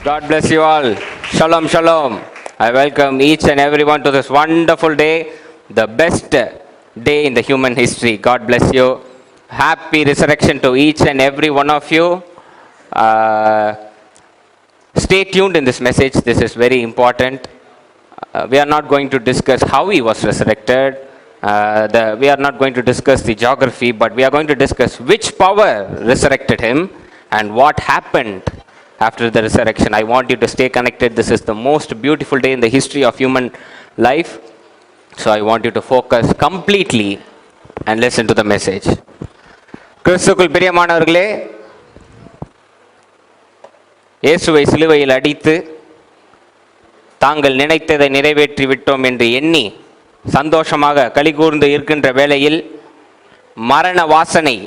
God bless you all. Shalom, shalom. I welcome each and everyone to this wonderful day, the best day in the human history. God bless you. Happy resurrection to each and every one of you. Stay tuned in this message. This is very important. We are not going to discuss how he was resurrected. We are not going to discuss the geography, but we are going to discuss which power resurrected him and what happened after the resurrection. I want you to stay connected. This is the most beautiful day in the history of human life. So I want you to focus completely and listen to the message. கிறிஸ்துவுக்குள் பிரியமானவர்களே, இயேசுவை சிலுவையில் அடித்து தாங்கள் நினைத்ததை நிறைவேற்றி விட்டோம் என்று எண்ணி சந்தோஷமாக களிகூர்ந்து இருக்கின்ற வேளையில் மரண வாசனை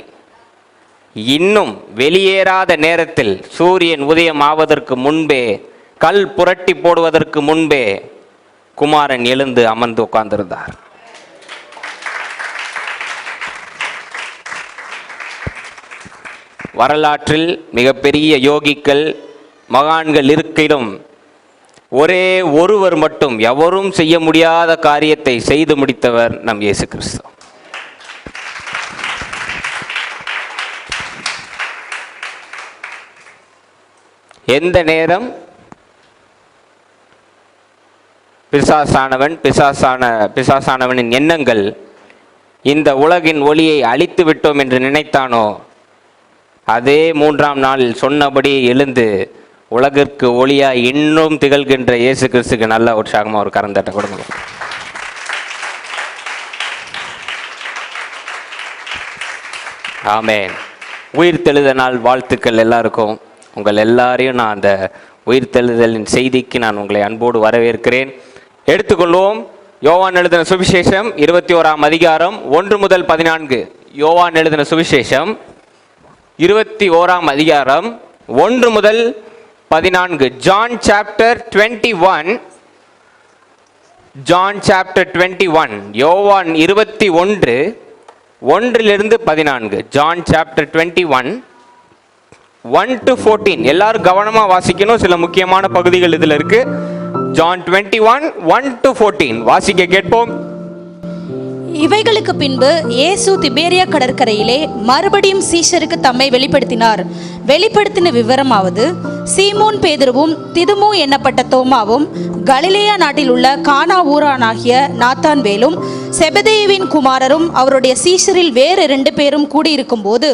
இன்னும் வெளியேறாத நேரத்தில் சூரியன் உதயம் ஆவதற்கு முன்பே, கல் புரட்டி போடுவதற்கு முன்பே குமாரன் எழுந்து அமர்ந்து உட்கார்ந்திருந்தார். வரலாற்றில் மிகப்பெரிய யோகிகள் மகான்கள் இருக்கிலும் ஒரே ஒருவர் மட்டும் எவரும் செய்ய முடியாத காரியத்தை செய்து முடித்தவர் நம் இயேசு கிறிஸ்து. எந்த நேரம் பிசாசானவனின் எண்ணங்கள் இந்த உலகின் ஒளியை அழித்து விட்டோம் என்று நினைத்தானோ, அதே மூன்றாம் நாளில் சொன்னபடி எழுந்து உலகிற்கு ஒளியா இன்னும் திகழ்கின்ற இயேசு கிறிஸ்துக்கு நல்ல உற்சாகமாக ஒரு கரந்தட்டை கொடுங்க. ஆமென். உயிர்த்தெழுத நாள் வாழ்த்துக்கள் எல்லாருக்கும். உங்கள் எல்லாரையும் நான் அந்த உயிர்த்தெழுதலின் செய்திக்கு நான் உங்களை அன்போடு வரவேற்கிறேன். எடுத்துக்கொள்வோம். யோவான் எழுதின சுவிசேஷம் 21ஆம் அதிகாரம் 1 முதல் 14. யோவான் எழுதின சுவிசேஷம் 21ஆம் அதிகாரம் 1 முதல் 14. John chapter 21. John chapter 21. யோவான் 21 1 to 14. John chapter 21 1 to 14. எல்லாரும் கவனமா வாசிக்கணும். சில முக்கியமான பகுதிகள் இதில் இருக்கு. John 21 1 to 14 வாசிக்க கேட்போம். இவைகளுக்கு பின்பு இயேசு திபேரியா கடற்கரையிலே மறுபடியும் சீஷருக்கு தம்மை வெளிப்படுத்தினார். வெளிப்படுத்தின விவரமாவது, சீமோன் பேதுருவும் திதுமு எண்ணப்பட்ட தோமாவும் கலிலேயா நாட்டில் உள்ள கானா ஊரானாகிய நாத்தான்வேலும் செபதேயுவின் குமாரரும் அவருடைய சீஷரில் வேறு 2 பேரும் கூடியிருக்கும் போது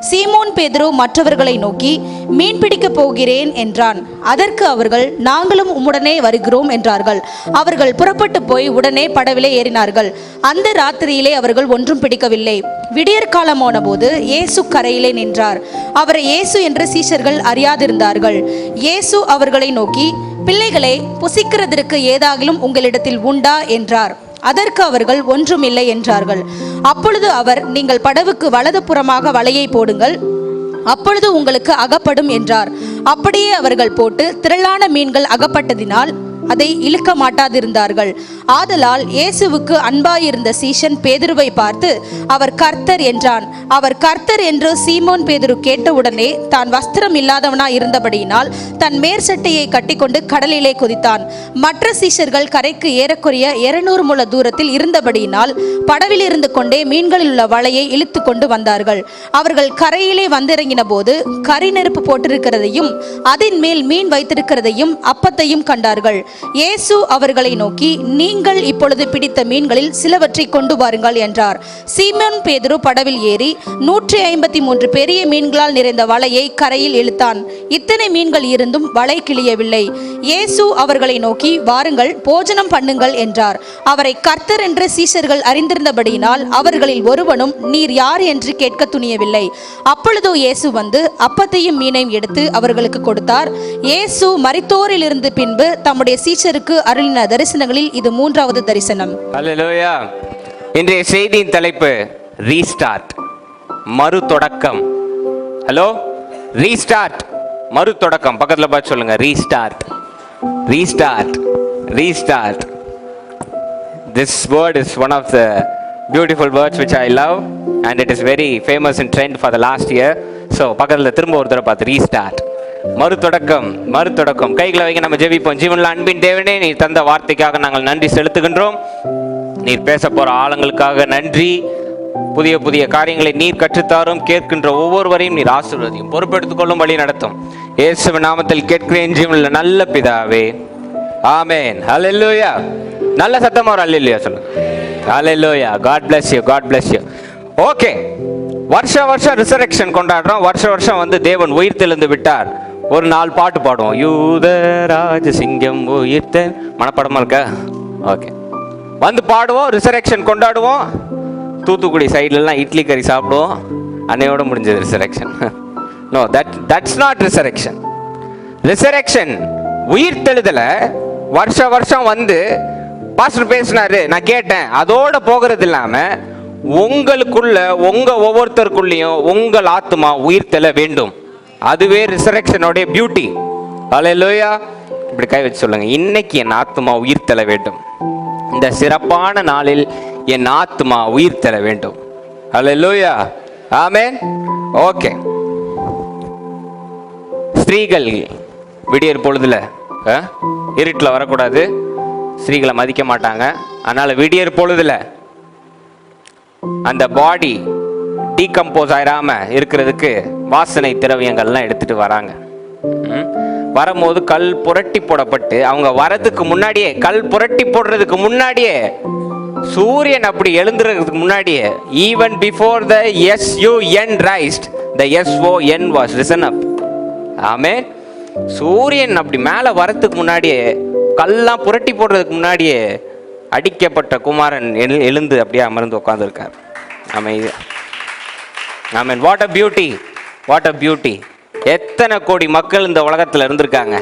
சீமோன் பேதுரு மற்றவர்களை நோக்கி, மீன் பிடிக்கப் போகிறேன் என்றான். அதற்கு அவர்கள், நாங்களும் உம்முடனே வருகிறோம் என்றார்கள். அவர்கள் புறப்பட்டு போய் உடனே படவிலே ஏறினார்கள். அந்த ராத்திரியிலே அவர்கள் ஒன்றும் பிடிக்கவில்லை. விடியற் காலமான போது இயேசு கரையிலே நின்றார். அவரை இயேசு என்று சீஷர்கள் அறியாதிருந்தார்கள். இயேசு அவர்களை நோக்கி, பிள்ளைகளே, புசிக்கிறதற்கு ஏதாகிலும் உங்களிடத்தில் உண்டா என்றார். அதற்கு அவர்கள், ஒன்றும் இல்லை என்றார்கள். அப்பொழுது அவர், நீங்கள் படவுக்கு வலது புறமாக வலையை போடுங்கள், அப்பொழுது உங்களுக்கு அகப்படும் என்றார். அப்படியே அவர்கள் போட்டு திரளான மீன்கள் அகப்பட்டதினால் அதை இழுக்க மாட்டாதிருந்தார்கள். ஆதலால் இயேசுவுக்கு அன்பாயிருந்த சீஷன் பேதுருவை பார்த்து, அவர் கர்த்தர் என்றான். அவர் கர்த்தர் என்று சீமோன் பேதுரு கேட்டவுடனே தான் வஸ்திரம் இல்லாதவனாய் இருந்தபடியினால் தன் மேற்சட்டையை கட்டிக்கொண்டு கடலிலே குதித்தான். மற்ற சீஷர்கள் கரைக்கு ஏறக்குறைய 200 முழ தூரத்தில் இருந்தபடியினால் படவில் இருந்து கொண்டே மீன்களில் உள்ள வலையை இழுத்து கொண்டு வந்தார்கள். அவர்கள் கரையிலே வந்திறங்கின போது கரி நெருப்பு போட்டிருக்கிறதையும் அதன் மேல் மீன் வைத்திருக்கிறதையும் அப்பத்தையும் கண்டார்கள். இயேசு அவர்களை நோக்கி, நீங்கள் இப்பொழுது பிடித்த மீன்களில் சிலவற்றை கொண்டு வாருங்கள் என்றார். சீமோன் பேதுரு படவில் ஏறி 153 பெரிய மீன்களால் நிறைந்த வலையை கரையில் இழுத்தான். இத்தனை மீன்கள் இருந்தும் வலை கிழியவில்லை. இயேசு அவர்களை நோக்கி, வாருங்கள், போஜனம் பண்ணுங்கள் என்றார். அவரை கர்த்தர் என்று சீஷர்கள் அறிந்திருந்தபடியினால் அவர்களில் ஒருவனும் நீர் யார் என்று கேட்க துணியவில்லை. அப்பொழுதோ இயேசு வந்து அப்பத்தையும் மீனையும் எடுத்து அவர்களுக்கு கொடுத்தார். இயேசு மரித்தோரில் இருந்து பின்பு தம்முடைய சீஷருக்கு அருளின தரிசனங்களில் இது 3வது தரிசனம். ஹல்லேலூயா. இன்றைய செய்தியின் தலைப்பு ரீஸ்டார்ட், மறு தொடக்கம். ஹலோ, ரீஸ்டார்ட், மறு தொடக்கம். பக்கத்துல பார்த்து சொல்லுங்க, restart, restart, restart. This word is one of the beautiful words which I love and it is very famous in trend for the last year. So பக்கத்துல திரும்ப ஒரு தடவை பார்த்து ரீஸ்டார்ட். மறுதொடக்கம். கைகளை வைக்க நம்ம ஜெபிப்போம். ஜீவனுள்ள அன்பின் தேவனே, நீர் தந்த வார்த்தைக்காக நாங்கள் நன்றி செலுத்துகின்றோம். நீர் பேச போற ஆளுங்களுக்காக நன்றி. புதிய காரியங்களை நீர் கற்றுத்தாரும். கேட்கின்ற ஒவ்வொருவரையும் நீர் ஆசீர்வதியும், பொறுப்பெடுத்துக் கொள்ளும், வழி நடத்தும். இயேசுவின் நாமத்தில் கேட்கிறேன் ஜீவனுள்ள நல்ல பிதாவே, ஆமென். ஹல்லேலூயா. நல்ல சத்தமா ஒரு ஹல்லேலூயா சொல்லுங்க. ஹல்லேலூயா. God bless you. ஓகே, வருஷம் ரிசரெக்ஷன் கொண்டாடுறோம். வருஷம் வந்து தேவன் உயிர் தெழுந்து விட்டார். ஒரு 4 பாட்டு பாடுவோம். யூதராஜ சிங்கம் உயிர்த்த, மனப்படமா இருக்கா? ஓகே, வந்து பாடுவோம், ரிசரெக்ஷன் கொண்டாடுவோம். தூத்துக்குடி சைட்லலாம் இட்லி கறி சாப்பிடுவோம். அன்னையோட முடிஞ்சது resurrection. No, that's not resurrection. Resurrection உயிர் தெழுதல வருஷம் வந்து பாஸ்டர் பேசினாரு, நான் கேட்டேன், அதோட போகிறது இல்லாம உங்களுக்குள்ள, உங்க ஒவ்வொருத்தருக்குள்ளேயும் உங்கள் ஆத்மா உயிர் தெழ வேண்டும். அதுவே ரிசரெக்ஷனோட பியூட்டி. ஹல்லேலூயா. இப்படி கை வச்சு சொல்லுங்க, இன்னைக்கு என் ஆத்மா உயிர் தெழ வேண்டும். இந்த சிறப்பான நாளில் என் ஆத்மா உயிர் தெழ வேண்டும். ஹல்லேலூயா. ஆமென். ஓகே, ஸ்திரீகள் விடியற் பொழுதுல இருட்டில் வரக்கூடாது. ஸ்திரீகளை மதிக்க மாட்டாங்க. அதனால விடியற் பொழுதுல அந்த பாடி டீகம்போஸ் ஆயிராம இருக்கிறதுக்கு வாசனை திரவியங்கள்லாம் எடுத்துட்டு வராங்க. வரும்போது கல் புரட்டி போடப்பட்டு, அவங்க வரதுக்கு முன்னாடியே, கல் புரட்டி போடுறதுக்கு முன்னாடியே, சூரியன் அப்படி எழுந்துறதுக்கு முன்னாடியே, even before the SUN rised, the SON was risen up. Amen. சூரியன் அப்படி மேலே வரத்துக்கு முன்னாடியே, கல்லாம் புரட்டி போடுறதுக்கு முன்னாடியே அடிக்கப்பட்ட குமாரன் எழுந்து அப்படியே அமர்ந்து உட்கார்ந்துருக்கார். Amen. What a beauty, what a beauty. எத்தனை கோடி மக்கள் இந்த உலகத்தில் இருந்திருக்காங்க.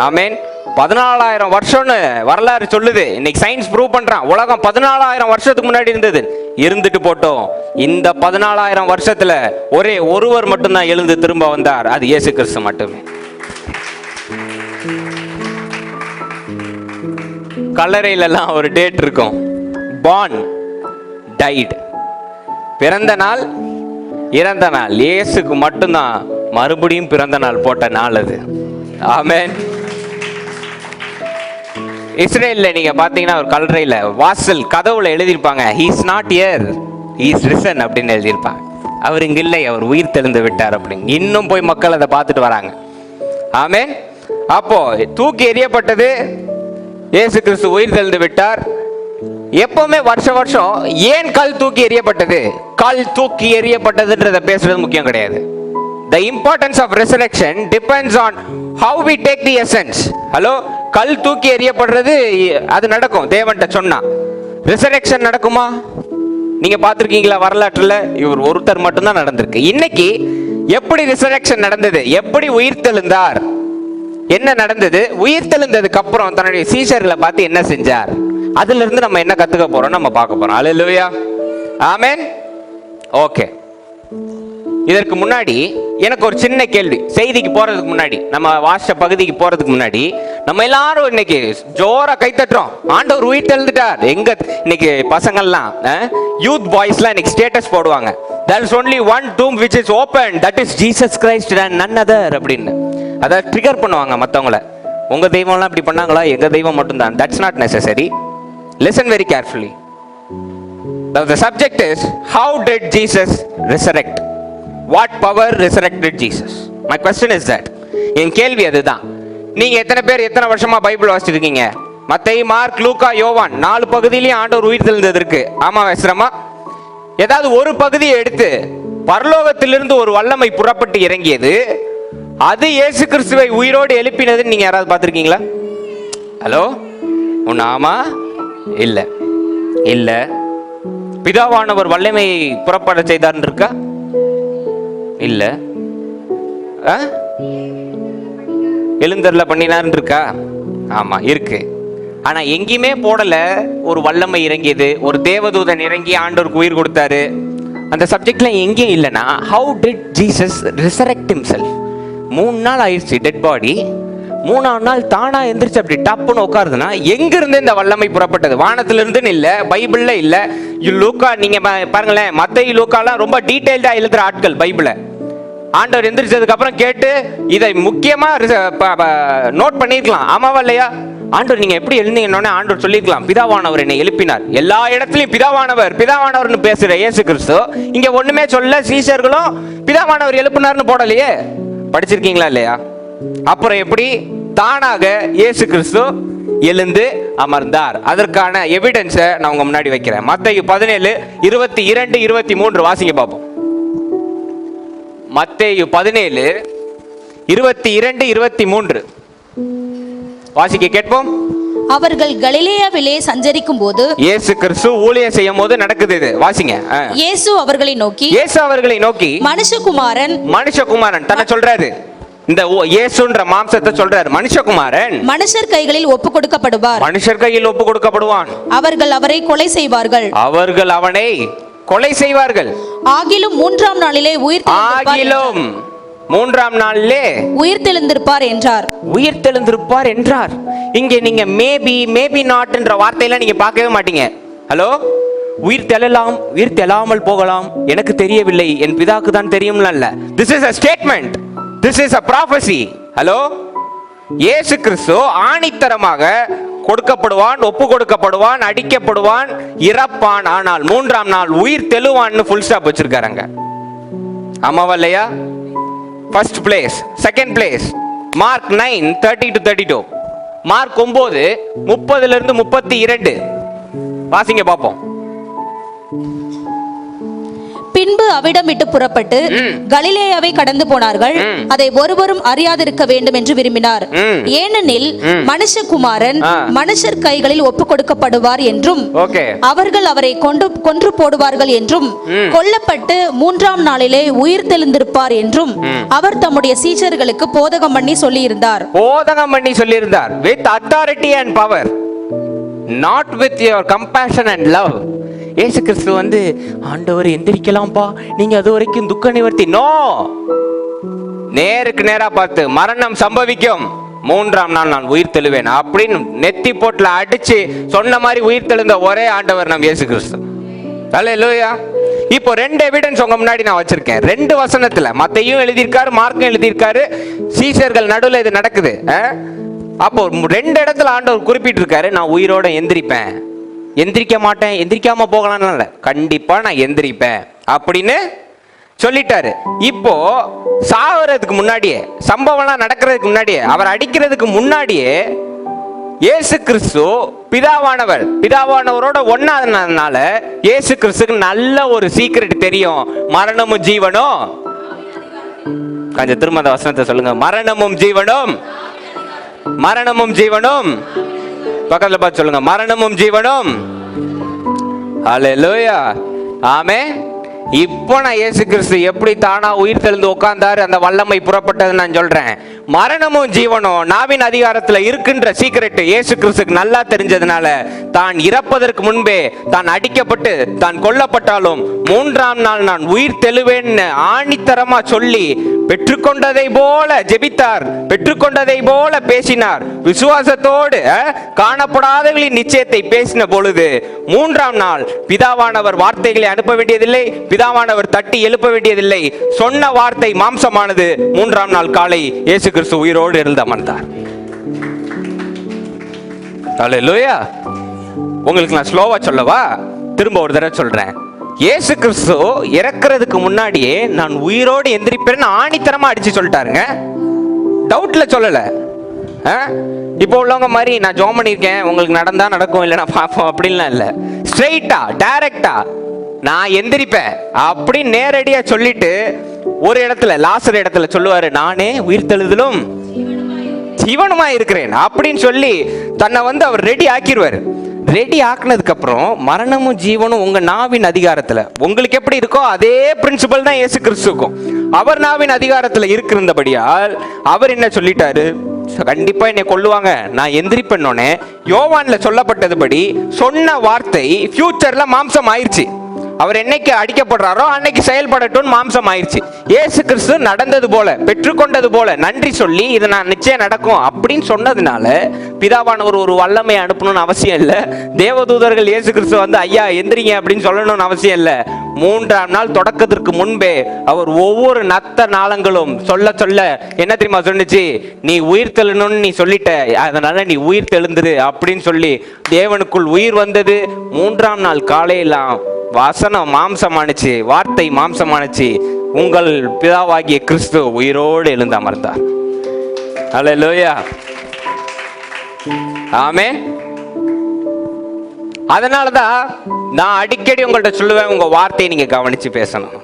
ஆமென். 14,000 வருஷம்னு வரலாறு சொல்லுது. இன்னைக்கு சயின்ஸ் ப்ரூவ் பண்றான், உலகம் 14,000 வருஷத்துக்கு முன்னாடி இருந்தது. இருந்துட்டு போட்டோம். இந்த 14,000 வருஷத்துல ஒரே ஒருவர் மட்டும்தான் எழுந்து திரும்ப வந்தார். அது இயேசு கிறிஸ்து மட்டுமே. கல்லறையிலெல்லாம் ஒரு டேட் இருக்கும். born, died. பிறந்த நாள், இறந்த நாள். இயேசுக்கு மட்டும்தான் மறுபடியும் பிறந்த நாள் போட்ட நாள் அது. ஆமென். இஸ்ரேல்ல நீங்க பாத்தீங்கன்னா ஒரு கல்லறையில வாசல் கதவுல எழுதியிருப்பாங்க, he is not here, he is risen அப்படின்னு எழுதியிருப்பாங்க. அவர் இங்க இல்லை, அவர் உயிர் தெழுந்து விட்டார் அப்படின்னு. இன்னும் போய் மக்கள் அதை பார்த்துட்டு வராங்க. ஆமென். அப்போ தூக்கி எறியப்பட்டது, இயேசு கிறிஸ்து உயிர் தெழுந்து விட்டார். எப்பவுமே வருஷம் ஏன் கல் தூக்கி எறியப்பட்டது, கல் தூக்கி எறியப்பட்டதுன்றத பேசுறது முக்கியம் கிடையாது. The importance of resurrection depends on how we take the essence. Hello, கல் தூக்கி எறியப்படுறது அது நடக்கும் தேவன்கிட்ட சொன்னா. ரிசரெக்ஷன் நடக்குமா? நீங்க பார்த்துருக்கீங்களா வரலாற்றுல? இவர் ஒருத்தர் மட்டும்தான் நடந்திருக்கு. இன்னைக்கு எப்படி ரிசரெக்ஷன் நடந்தது, எப்படி உயிர் தெழுந்தார், என்ன நடந்தது, உயிர் தெழுந்ததுக்கு அப்புறம் தன்னுடைய சீஷர்களை பார்த்து என்ன செஞ்சார், அதுல இருந்து நம்ம என்ன கத்துக்க போறோம் நம்ம பார்க்க போறோம். அல்லேலூயா. ஆமென். ஓகே, இதற்கு முன்னாடி எனக்கு ஒரு சின்ன கேள்வி. செய்திக்கு போறதுக்கு முன்னாடி, நம்ம வாச பகுதிக்கு போறதுக்கு முன்னாடி, நம்ம எல்லாரும் இன்னைக்கு ஜோரா கைத்தட்டுறோம், ஆண்டவர் உயிர் தெழுந்துட்டார். எங்க இன்னைக்கு பசங்கள்லாம், யூத் பாய்ஸ்லாம் இன்னைக்கு ஸ்டேட்டஸ் போடுவாங்க, there is only one tomb which is open, that is Jesus Christ and none other அப்படின்னு. அதை ட்ரிகர் பண்ணுவாங்க மற்றவங்கள. உங்க தெய்வம்லாம் இப்படி பண்ணாங்களா? எங்க தெய்வம் மட்டும்தான். that's not necessary. listen very carefully. Now the subject is, how did Jesus resurrect? What power resurrected Jesus? My question is that. என் கேள்வி அதுதான். நீங்க எத்தனை பேர் எத்தனை வருஷமா பைபிள் வாசிச்சிருக்கீங்க? மத்தேயு, மார்க், லூக்கா, யோவான் 4 பகுதியிலையும் ஆண்டவர் உயிர் தெழுந்தது இருக்கு. ஆமா வேஸ்ரமா? ஏதாவது ஒரு பகுதியை எடுத்து பரலோகத்திலிருந்து ஒரு வல்லமை புறப்பட்டு இறங்கியது, அது இயேசு கிறிஸ்துவை உயிரோடு எழுப்பினதுன்னு நீங்க யாராவது பார்த்திருக்கீங்களா? ஹலோ, ஒன்னு ஆமா இல்ல இல்ல. பிதாவானவர் வல்லமையை புறப்பட செய்தார் இருக்கா? இல்ல. எழுந்தருள பண்ணினார் இருக்கா? ஆமா இருக்கு. ஆனா எங்கேயுமே போடல ஒரு வல்லமை இறங்கியது, ஒரு தேவதூதன் இறங்கி ஆண்டவருக்கு உயிர் கொடுத்தாரு. அந்த சப்ஜெக்ட்ல எங்கேயும் இல்லைன்னா, how did Jesus resurrect himself? 3 நாள் ஆயிடுச்சு டெட் பாடி, 3ஆம் நாள் தானா எந்திரிச்சு அப்படி டப்புன்னு உட்காருதுன்னா எங்க இருந்து இந்த வல்லமை புறப்பட்டது? வானத்துல இருந்துன்னு இல்ல, பைபிள்ல இல்ல. லூக்கா நீங்க பாருங்களேன், மத்தேயு, லூக்காலாம் ரொம்ப டீடைல்டா எழுதுற ஆட்கள் பைபிள. ஆண்டவர் எந்திரிச்சதுக்கு அப்புறம் கேட்டு இதை முக்கியமா நோட் பண்ணிருக்கலாம், ஆமாவா இல்லையா? ஆண்டவர் நீங்க எப்படி எழுந்தீங்கன்னு ஆண்டவர் சொல்லிருக்கலாம், பிதாவானவர் என்னை எழுப்பினார். எல்லா இடத்துலயும் பிதாவானவர் பிதாவானவர்னு பேசுற இயேசு கிறிஸ்து இங்க ஒண்ணுமே சொல்ல, சீஷர்களும் பிதாவானவர் எழுப்பினார்னு போடலையே. படிச்சிருக்கீங்களா இல்லையா? அப்புறம் எப்படி தானாக இயேசு கிறிஸ்து எழுந்து அமர்ந்தார்? அதற்கான எவிடன்ஸை நான் உங்க முன்னாடி வைக்கிறேன். மத்தேயு 17:22-23 வாசிங்க பார்ப்போம். மத்தேயு 17:22-23 வாசிக்க கேட்போம். அவர்கள் கலிலேயாவிலே சஞ்சரிக்கும் போது, இயேசு கிறிஸ்து ஊழியம் செய்யும் போது நடக்குது இது. வாசிங்க. இயேசு அவர்களை நோக்கி மனுஷகுமாரன் தன்னை சொல்றாரு. இந்த இயேசுன்ற மாம்சத்தை சொல்றாரு. மனுஷகுமாரன் மனுஷர் கைகளில் ஒப்பு கொடுக்கப்படுவான். அவர்கள் அவரை கொலை செய்வார்கள். அவனை கொலை செய்வார்கள். ஆகிலும் மூன்றாம் நாளிலே உயிர்த்தெழுந்திருப்பார் என்றார். இங்க நீங்க மேபி நாட் என்ற வார்த்தையெல்லாம் நீங்க பார்க்கவே மாட்டீங்க. ஹலோ, உயிர் தெழாமல் போகலாம், எனக்கு தெரியவில்லை, என் பிதாக்கு தான் தெரியும்ல. This is a statement. This is a prophecy. Hello, இயேசு கிறிஸ்து ஆணித்தரமாக கொடுக்கப்படுவான், ஒப்பு கொடுக்கப்படுவான், அடிக்கப்படுவான், இறப்பான், ஆனால் மூன்றாம் நாள் உயிர் தெழுவான்னு ஃபுல் ஸ்டாப் வச்சிருக்காங்க. ஆமாவா இல்லையா? First place, second place mark 9:30-32, mark 9:30-32 வாசிங்க பார்ப்போம். பின்பு அவிடம் விட்டு புறப்பட்டு கலிலேயாவை கடந்து போனார்கள். அதை ஒருவரும் அறியாதிருக்க வேண்டும் என்று விரும்பினார். ஏனெனில் மனுஷகுமாரன் மனுஷர் கைகளில் ஒப்பு கொடுக்கப்படுவார் என்றும், அவர்கள் அவரை கொன்று போடுவார்கள் என்றும், கொல்லப்பட்டு மூன்றாம் நாளிலே உயிர் தெழுந்திருப்பார் என்றும் அவர் தம்முடைய சீஷர்களுக்கு போதகம் பண்ணி சொல்லியிருந்தார். with authority and power, not with your compassion and love. இயேசு கிறிஸ்து ஆண்டவர் எந்திரிக்கலாம்பா, நீங்க அது வரைக்கும் துக்க நிவர்த்தி, நோ, நேருக்கு நேரா பார்த்து மரணம் சம்பவிக்கும், மூன்றாம் நாள் நான் உயிர் தெழுவேன் அப்படின்னு நெத்தி போட்டுல அடிச்சு சொன்ன மாதிரி உயிர் தெழுந்த ஒரே ஆண்டவர் நம் இயேசு கிறிஸ்து. அல்லேலூயா. இப்போ 2 எவிடன்ஸ் உங்க முன்னாடி நான் வச்சிருக்கேன். 2 வசனத்துல, மத்தேயும் எழுதியிருக்காரு, மார்க்கும் எழுதியிருக்காரு. சீஷர்கள் நடுவில் இது நடக்குது. அப்போ 2 இடத்துல ஆண்டவர் குறிப்பிட்டு இருக்காரு, நான் உயிரோட எந்திரிப்பேன், எந்திரிக்க மாட்டேன், எந்திரிக்காம போகலாம்னு, கண்டிப்பா நான் எந்திரிப்பேன் அப்படின்னு சொல்லிட்டாரு. இப்போ சாவறதுக்கு முன்னாடியே, சம்பவம்லாம் நடக்கிறதுக்கு முன்னாடியே, அவர் அடிக்கிறதுக்கு முன்னாடியே இயேசு கிறிஸ்து பிதாவானவரோட ஒன்னாதனால இயேசு கிறிஸ்துக்கு நல்ல ஒரு சீக்ரெட் தெரியும், மரணமும் ஜீவனும். கொஞ்சம் திரும்ப அந்த வசனத்தை சொல்லுங்க. மரணமும் ஜீவனும் பக்கத்துல பார்த்து சொல்லுங்க, மரணமும் ஜீவனும். ஹல்லேலூயா, ஆமென். இப்போ நான் இயேசு கிறிஸ்து எப்படி தானா உயிர் தெழுந்து உட்கார்ந்தாரு, அந்த வல்லமை புறப்பட்டது நான் சொல்றேன். மரணமும் ஜீவனும் நாவின் அதிகாரத்துல இருக்கின்ற சீக்ரெட் இயேசு கிறிஸ்துக்கு நல்லா தெரிஞ்சதுனால தான் இறப்பதற்கு முன்பே தான் அடிக்கப்பட்டு தான் கொல்லப்பட்டாலும் மூன்றாம் நாள் நான் உயிர் தெழுவேன்னு ஆணித்தரமா சொல்லி பெற்றுக்கொண்டதை போல ஜெபித்தார், பெற்றுக்கொண்டதை போல பேசினார். விசுவாசத்தோடு காணப்படாதவர்களின் நிச்சயத்தை பேசின பொழுது மூன்றாம் நாள் பிதாவானவர் வார்த்தைகளை அனுப்ப வேண்டியதில்லை, பிதாவானவர் தட்டி எழுப்ப வேண்டியதில்லை, சொன்ன வார்த்தை மாம்சமானது. மூன்றாம் நாள் காலை இயேசு கிறிஸ்து உயிரோடு எழுந்து அமர்ந்தார். அல்லேலூயா. உங்களுக்கு நான் ஸ்லோவா சொல்லவா? திரும்ப ஒரு தடவை சொல்றேன். இயேசு கிறிஸ்து இறக்குறதுக்கு முன்னாடியே நான் உயிரோடு எந்திரிப்பேன்னு ஆணித்தரமா அடிச்சு சொல்லிட்டாருங்க. டவுட்ல சொல்லல. இப்போ உள்ளவங்க மாதிரி நான் ஜோம் பண்ணியிருக்கேன், உங்களுக்கு நடந்தா நடக்கும், இல்லைன்னா பார்ப்போம் அப்படின்லாம் இல்லை. ஸ்ட்ரெயிட்டா டைரக்டா நான் எந்திரிப்பேன் அப்படின்னு நேரடியா சொல்லிட்டு ஒரு இடத்துல லாசர் இடத்துல சொல்லுவாரு, நானே உயிர் தெழுதலும் ஜீவனுமா இருக்கிறேன் அப்படின்னு சொல்லி தன்னை அவர் ரெடி ஆக்கிடுவாரு. ரெடி ஆக்குனதுக்கு அப்புறம் மரணமும் ஜீவனும் உங்க நாவின் அதிகாரத்துல, உங்களுக்கு எப்படி இருக்கோ அதே பிரின்சிபல் தான் இயேசு கிறிஸ்துக்கும். அவர் நாவின் அதிகாரத்துல இருக்கிறபடியால் அவர் என்ன சொல்லிட்டாரு, கண்டிப்பா என்னை கொல்லுவாங்க, நான் எந்திரிப்பேன்னொன்னே யோவான்ல சொல்லப்பட்டதுபடி சொன்ன வார்த்தை ஃபியூச்சர்ல மாம்சம் ஆயிடுச்சு. அவர் என்னைக்கு அடிக்கப்படுறாரோ அன்னைக்கு செயல்படட்டும் மாம்சம் ஆயிடுச்சு. இயேசு கிறிஸ்து நடந்தது போல, பெற்றுக்கொண்டது போல நன்றி சொல்லி இது நான் நிச்சயம் நடக்கும் அப்படின்னு சொன்னதுனால பிதாவானவர் ஒரு வல்லமை அனுப்பணும்னு அவசியம் இல்லை. தேவதூதர்கள் இயேசு கிறிஸ்து வந்து ஐயா எந்திரிங்க அப்படின்னு சொல்லணும்னு அவசியம் இல்லை. 3ஆம் நாள் தொடக்கத்திற்கு முன்பே அவர் ஒவ்வொரு நத்த நாளங்களும் சொல்ல சொல்ல என்ன தெரியுமா சொன்னுச்சு? நீ உயிர் தெழுணும்னு நீ சொல்லிட்ட, அதனால நீ உயிர் தெழுந்துரு அப்படின்னு சொல்லி தேவனுக்குள் உயிர் வந்தது. 3ஆம் நாள் காலையெல்லாம் வசனம் மாம்சமானுச்சு, வார்த்தை மாம்சமானுச்சு. உங்கள் பிதாவாகிய கிறிஸ்து உயிரோடு எழுந்து அமர்ந்தார். அல்லேலூயா, ஆமென். அதனாலதான் நான் அடிக்கடி உங்கள்ட்ட சொல்லுவேன், உங்க வார்த்தையை நீங்க கவனிச்சு பேசணும்.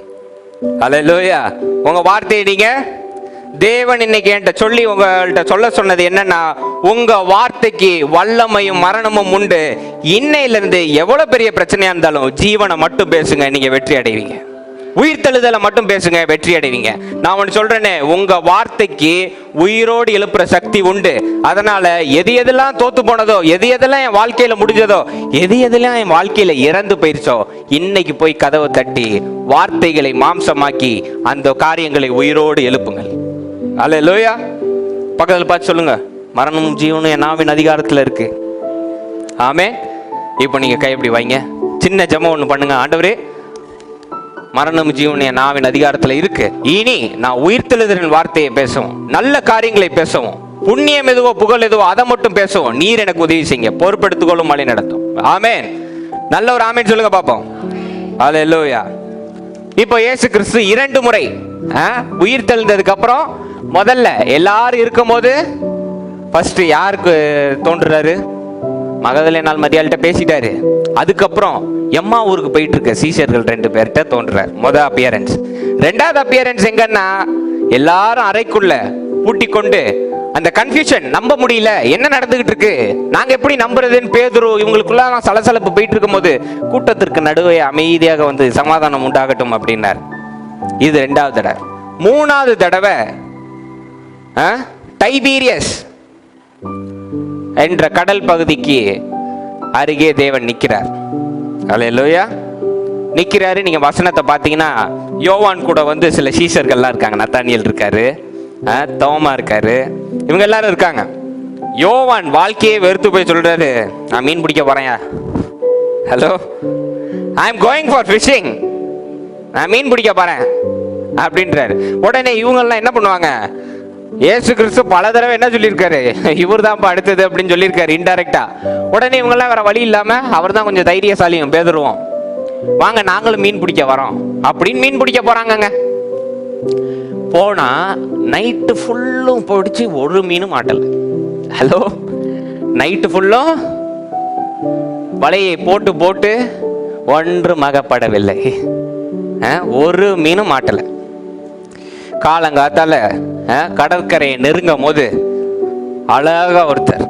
அல்லேலூயா. உங்க வார்த்தையை நீங்க, தேவன் இன்னைக்கு என்கிட்ட சொல்லி உங்கள்கிட்ட சொல்ல சொன்னது என்னன்னா, உங்க வார்த்தைக்கு வல்லமையும் மரணமும் உண்டு. இன்னையிலிருந்து எவ்வளவு பெரிய பிரச்சனையா இருந்தாலும் ஜீவனை மட்டும் பேசுங்க, நீங்க வெற்றி அடைவீங்க. உயிர்த்தெழுதலை மட்டும் பேசுங்க, வெற்றி அடைவீங்க. நான் ஒன்று சொல்றேனே, உங்க வார்த்தைக்கு உயிரோடு எழுப்புற சக்தி உண்டு. அதனால எது எதெல்லாம் தோத்து போனதோ, எது எதெல்லாம் என் வாழ்க்கையில முடிஞ்சதோ, எது எதெல்லாம் என் வாழ்க்கையில இறந்து போயிருச்சோ, இன்னைக்கு போய் கதவை தட்டி வார்த்தைகளை மாம்சமாக்கி அந்த காரியங்களை உயிரோடு எழுப்புங்கள். அல்லேலூயா. பக்கத்தில் பார்த்து சொல்லுங்க, மரணமும் ஜீவனும் என் நாவின் அதிகாரத்தில் இருக்கு. ஆமென். இப்போ நீங்க கை எப்படி வைங்க, சின்ன ஜெபம் ஒன்று பண்ணுங்க. ஆண்டவரே, மரணம் ஜீவன் என் நாவின் அதிகாரத்தில் இருக்கு. இனி நான் உயிர்த்தெழுதலின் வார்த்தையை பேசுவோம், நல்ல காரியங்களை பேசுவோம், புண்ணியம் எதுவோ புகழ் எதுவோ அதை மட்டும் பேசுவோம். நீர் எனக்கு உதவி செய்யுங்க, பொறுப்பெடுத்துக்கொள்ளும், வழி நடத்தும். ஆமென். நல்ல ஒரு ஆமென் சொல்லுங்க பாப்போம். அல்லேலூயா. இப்போ இயேசு கிறிஸ்து 2 முறை உயிர் தெழுந்ததுக்கு அப்புறம் முதல்ல எல்லாரும் இருக்கும் போது ஃபர்ஸ்ட் யாருக்கு தோன்றுறாரு? மகதலே நாள் மரியாள்கிட்ட பேசிட்டாரு. அதுக்கப்புறம் எம்மா ஊருக்கு போயிட்டு இருக்க சீஷர்கள் 2 பேர்கிட்ட தோன்றுறார். முதல் அப்பியரன்ஸ். 2வது அப்பியரன்ஸ் எங்கன்னா, எல்லாரும் அறைக்குள்ள பூட்டி கொண்டு அந்த கன்ஃபியூஷன், நம்ப முடியல என்ன நடந்துகிட்டு இருக்கு, நாங்க எப்படி நம்புறதுன்னு பேதுரு இவங்களுக்குள்ள சலசலப்பு போயிட்டு இருக்கும் போது கூட்டத்திற்கு நடுவே அமைதியாக வந்து சமாதானம் உண்டாகட்டும் அப்படின்னார். இது 2வது தடவை. 3வது தடவை டைபீரியஸ் என்ற கடல் பகுதிக்கு அருகே தேவன் நிற்கிறார். அல்லேலூயா. நிற்கிறாரு. நீங்க வசனத்தை பார்த்தீங்கன்னா, யோவான் கூட வந்து சில சீஷர்கள்லாம் இருக்காங்க. நத்தானியல் இருக்காரு, தோமா இருக்காரு, இவங்க எல்லாரும் இருக்காங்க. யோவான் வாழ்க்கையை வெறுத்து போய் சொல்றாரு, நான் மீன் பிடிக்க போறேன். Hello, I am going for fishing, நான் மீன் பிடிக்க போறேன் அப்படின்றாரு. உடனே இவங்கெல்லாம் என்ன பண்ணுவாங்க? இயேசு கிறிஸ்து பல தடவை என்ன சொல்லியிருக்காரு? இவர் தான் அடுத்தது அப்படின்னு சொல்லியிருக்காரு இன்டைரக்டா. உடனே இவங்கெல்லாம் வேற வழி இல்லாம, அவர் தான் கொஞ்சம் தைரியசாலியும், பேதுருவோம், வாங்க நாங்களும் மீன் பிடிக்க வரோம் அப்படின்னு மீன் பிடிக்க போறாங்கங்க. போனா நைட்டு ஃபுல்லும் பிடிச்சி ஒரு மீனும் மாட்டல. ஹலோ, நைட்டு ஃபுல்லும் வலையை போட்டு போட்டு ஒன்றும் அகப்படவில்லை, ஒரு மீனும் மாட்டல. காலங்காத்தால கடற்கரையை நெருங்கும் போது அழகா ஒருத்தர்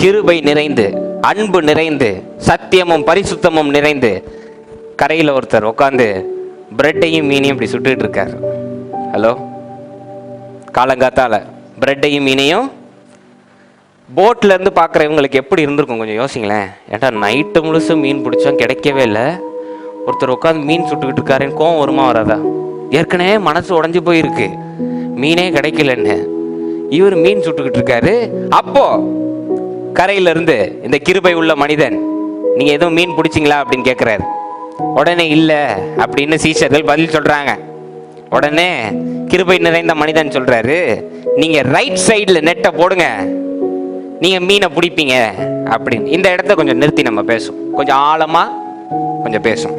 கிருபை நிறைந்து, அன்பு நிறைந்து, சத்தியமும் பரிசுத்தமும் நிறைந்து கரையில் ஒருத்தர் உட்காந்து பிரெட்டையும் மீனையும் இப்படி சுட்டுட்டு இருக்காரு. ஹலோ, காலங்காத்தால பிரெட்டையும் மீனையும் போட்ல இருந்து பார்க்குறவங்களுக்கு எப்படி இருந்திருக்கும் கொஞ்சம் யோசிங்களேன். ஏன்டா நைட்டு முழுசும் மீன் பிடிச்சோம், கிடைக்கவே இல்லை, ஒருத்தர் உட்காந்து மீன் சுட்டுக்கிட்டு இருக்காருன்னு கோவம் வருமா வராதா? ஏற்கனவே மனசு உடஞ்சி போயிருக்கு, மீனே கிடைக்கலன்னு, இவர் மீன் சுட்டுக்கிட்டு இருக்காரு. அப்போ கரையில இருந்து இந்த கிருபை உள்ள மனிதன், நீங்க எதுவும் மீன் பிடிச்சிங்களா அப்படின்னு கேட்கிறாரு. உடனே இல்லை அப்படின்னு சீஷர்கள் பதில் சொல்றாங்க. உடனே கிருபை நிறைந்த மனிதன் சொல்றாரு, நீங்க ரைட் சைடுல நெட்டை போடுங்க, நீங்க மீனை பிடிப்பீங்க அப்படின்னு. இந்த இடத்த கொஞ்சம் நிறுத்தி நம்ம பேசும், கொஞ்சம் ஆழமா கொஞ்சம் பேசும்.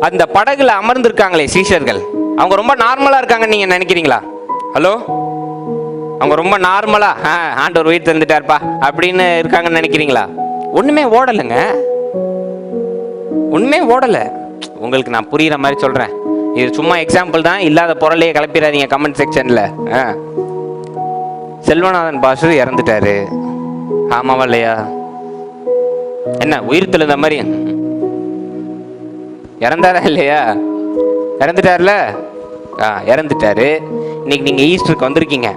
அந்த படகுல அமர்ந்திருக்காங்களே சீஷர்கள், அவங்க ரொம்ப நார்மலா இருக்காங்கன்னு நீங்க நினைக்கிறீங்களா? ஹலோ, அவங்க ரொம்ப நார்மலா ஆண்டவர் உயிர் தந்துட்டார்ப்பா அப்படின்னு இருக்காங்கன்னு நினைக்கிறீங்களா? ஒண்ணுமே ஓடலைங்க, ஒண்ணுமே ஓடல. உங்களுக்கு நான் புரியுற மாதிரி சொல்றேன், இது சும்மா எக்ஸாம்பிள் தான், இல்லாத பொருளையே கிளப்பிடாதீங்க கமெண்ட் செக்ஷன்ல. செல்வநாதன் பாசு இறந்துட்டாரு, ஆமாவா இல்லையா? என்ன உயிர் தெழுந்த மாதிரி இறந்தாரா இல்லையா? இறந்துட்டார்ல, இறந்துட்டாரு. இன்னைக்கு நீங்க ஈஸ்டருக்கு வந்திருக்கீங்க,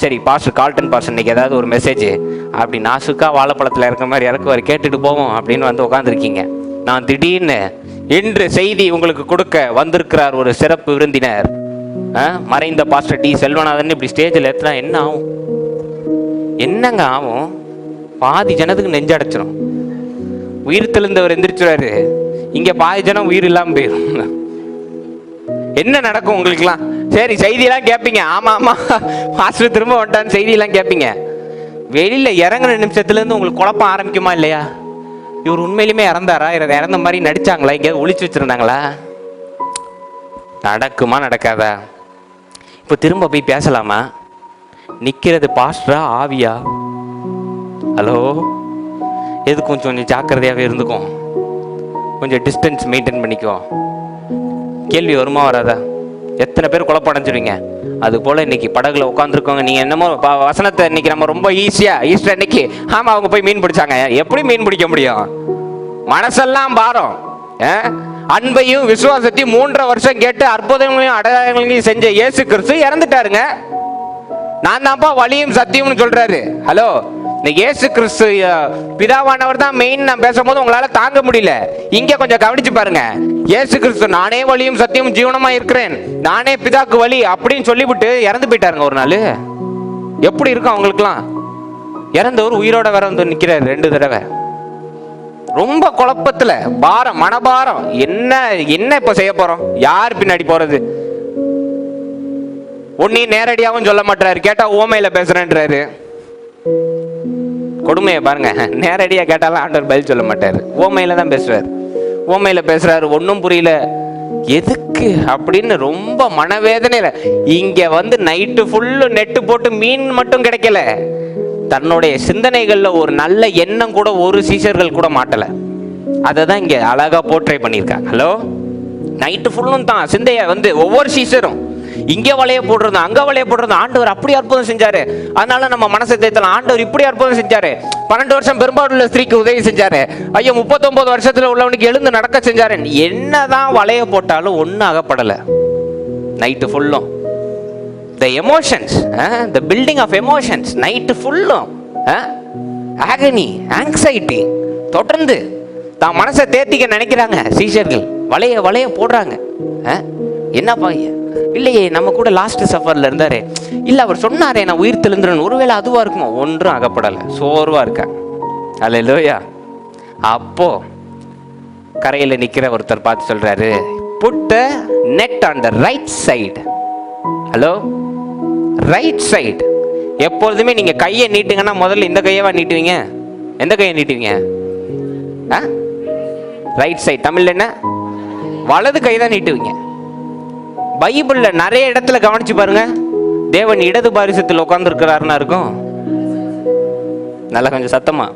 சரி பாஸ்டர் கால்டன் பாஸ்டர் இன்னைக்கு ஏதாவது ஒரு மெசேஜ் அப்படி நாசுக்கா வாழைப்பழத்தில் இருக்கிற மாதிரி இறக்குவார், கேட்டுட்டு போவோம் அப்படின்னு வந்து உட்காந்துருக்கீங்க. நான் திடீர்னு இன்று செய்தி உங்களுக்கு கொடுக்க வந்திருக்கிறார் ஒரு சிறப்பு விருந்தினர். மறைந்த பாஸ்டர் டி செல்வநாதன் இப்படி ஸ்டேஜில் ஏற்றினா என்ன ஆகும்? என்னங்க ஆகும்? பாதி ஜனத்துக்கு நெஞ்சடைச்சிடும். உயிர் தெளிந்தவர் எந்திரிச்சுறாரு, இங்க பாதி ஜனம் உயிர் இல்லாம போயிடும். என்ன நடக்கும் உங்களுக்குலாம்? சரி, செய்தியெல்லாம் கேட்பீங்க. ஆமா ஆமா பாஸ்டர் திரும்ப வந்துட்டான்னு செய்தியெல்லாம் கேட்பீங்க. வெளியில இறங்குற நிமிஷத்துல இருந்து உங்களுக்கு குழப்பம் ஆரம்பிக்குமா இல்லையா? இவர் உண்மையிலுமே இறந்தாரா? இறந்த மாதிரி நடிச்சாங்களா? எங்கேயாவது ஒளிச்சு வச்சிருந்தாங்களா? நடக்குமா நடக்காதா? இப்போ திரும்ப போய் பேசலாமா? நிக்கிறது பாஸ்டரா ஆவியா? ஹலோ, எது கொஞ்சம் ஜாக்கிரதையாகவே இருந்துக்கும், கொஞ்சம் டிஸ்டன்ஸ் மெயின்டைன் பண்ணிக்கோ. கேள்வி வருமா வராதா? எத்தனை பேர் குழப்படைஞ்சிருவீங்க? அது போல இன்னைக்கு படகுல உட்காந்துருக்கோங்க. நீங்க என்னமோ வசனத்தை இன்னைக்கு நம்ம ரொம்ப ஈஸியா, ஈஸ்டர் இன்னைக்கு ஆமா அவங்க போய் மீன் பிடிச்சாங்க. எப்படி மீன் பிடிக்க முடியும்? மனசெல்லாம் பாரம். அன்பையும் விசுவாசத்தையும் 3.5 வருஷம் கேட்டு அற்புதங்களையும் அடையாளங்களையும் செஞ்ச இயேசு கிறிஸ்து இறந்துட்டாருங்க. நான் தான்ப்பா வழியும் சத்தியம்னு சொல்றாரு. ஹலோ, இன்னைக்கு இயேசு கிறிஸ்து பிதாவானவர் தான் மெயின். நான் பேசும்போது உங்களால தாங்க முடியல. இங்க கொஞ்சம் கவனிச்சு பாருங்க. இயேசு கிறிஸ்து நானே வழியும் சத்தியமும் ஜீவனமா இருக்கிறேன், நானே பிதாக்கு வழி அப்படின்னு சொல்லிவிட்டு இறந்து போயிட்டாருங்க ஒரு நாள். எப்படி இருக்கும் அவங்களுக்குலாம்? இறந்தவர் உயிரோட வேற வந்து நிக்கிறாரு 2 தடவை. ரொம்ப குழப்பத்துல, பாரம், மனபாரம். என்ன என்ன இப்ப செய்ய போறோம்? யார் பின்னாடி போறது? ஒன்னையும் நேரடியாகவும் சொல்ல மாட்டாரு, கேட்டா ஓமையில பேசுறேன்றாரு. கொடுமையை பாருங்க. நேரடியா கேட்டாலும் ஆண்டவர் பதில் சொல்ல மாட்டாரு, ஓமையில தான் பேசுறாரு. ஓமையில பேசுறாரு, ஒன்னும் புரியல, எதுக்கு அப்படின்னு ரொம்ப மனவேதனையில. இங்க வந்து நைட்டு ஃபுல்லு நெட்டு போட்டு மீன் மட்டும் கிடைக்கல, தன்னுடைய சிந்தனைகள்ல ஒரு நல்ல எண்ணம் கூட ஒரு சீஷர்கள் கூட மாட்டல. அதை தான் இங்க அழகா போர்ட்ரே பண்ணியிருக்காங்க. ஹலோ, நைட்டு ஃபுல்லும் தான் சிந்தைய வந்து ஒவ்வொரு சீஷரும் இங்கே வளைய போடுறது, அங்க வளைய போடுறது. ஆண்டவர் அப்படி அற்புதம் செஞ்சாரு, அதனால நம்ம மனசை தேத்தலாம். ஆண்டவர் இப்படி அற்புதம் செஞ்சாரு, 12 வருஷம் பெரும்பாலுள்ள ஸ்திரீக்கு உதவி செஞ்சாரு, ஐயோ 39 வருஷத்துல உள்ளவனுக்கு எழுந்து நடக்க செஞ்சாரு. என்னதான் வளைய போட்டாலும் ஒன்னும் அகப்படல. நைட்டு ஃபுல்லும் the emotions, the building of emotions, night ஃபுல்லும் agony, anxiety. தொடர்ந்து தான் மனசை தேத்திக்க நினைக்கிறாங்க சீஷர்கள், வளைய வளைய போடுறாங்க. என்னப்பா இல்லையே, நம்ம கூட லாஸ்ட் சஃபர்ல இருந்தாரு, இல்ல அவர் சொன்னாரே நான் உயிர் தெளிந்துறேன், ஒருவேளை அதுவா இருக்குமோ? ஒன்றும் அகப்படலை, சோர்வா இருக்காங்க. அல்லேலூயா. அப்போ கரையில நிக்கிற ஒருத்தர் பார்த்து சொல்றாரு, put the net on the right side. Hello, right side. எப்பொழுதுமே நீங்க கையை நீட்டுங்கன்னா முதல்ல இந்த கையவா நீட்டுவீங்க? எந்த கையை நீட்டுவீங்க? Right side. தமிழ்ல என்ன? வலது கை தான் நீட்டுவீங்க. பைபிள்ல நிறைய இடத்துல கவனிச்சு பாருங்க, தேவன் இடது பாரிசத்தில் உட்கார்ந்து இருக்கிறாருன்னா இருக்கும். நல்லா கொஞ்சம் சத்தமா,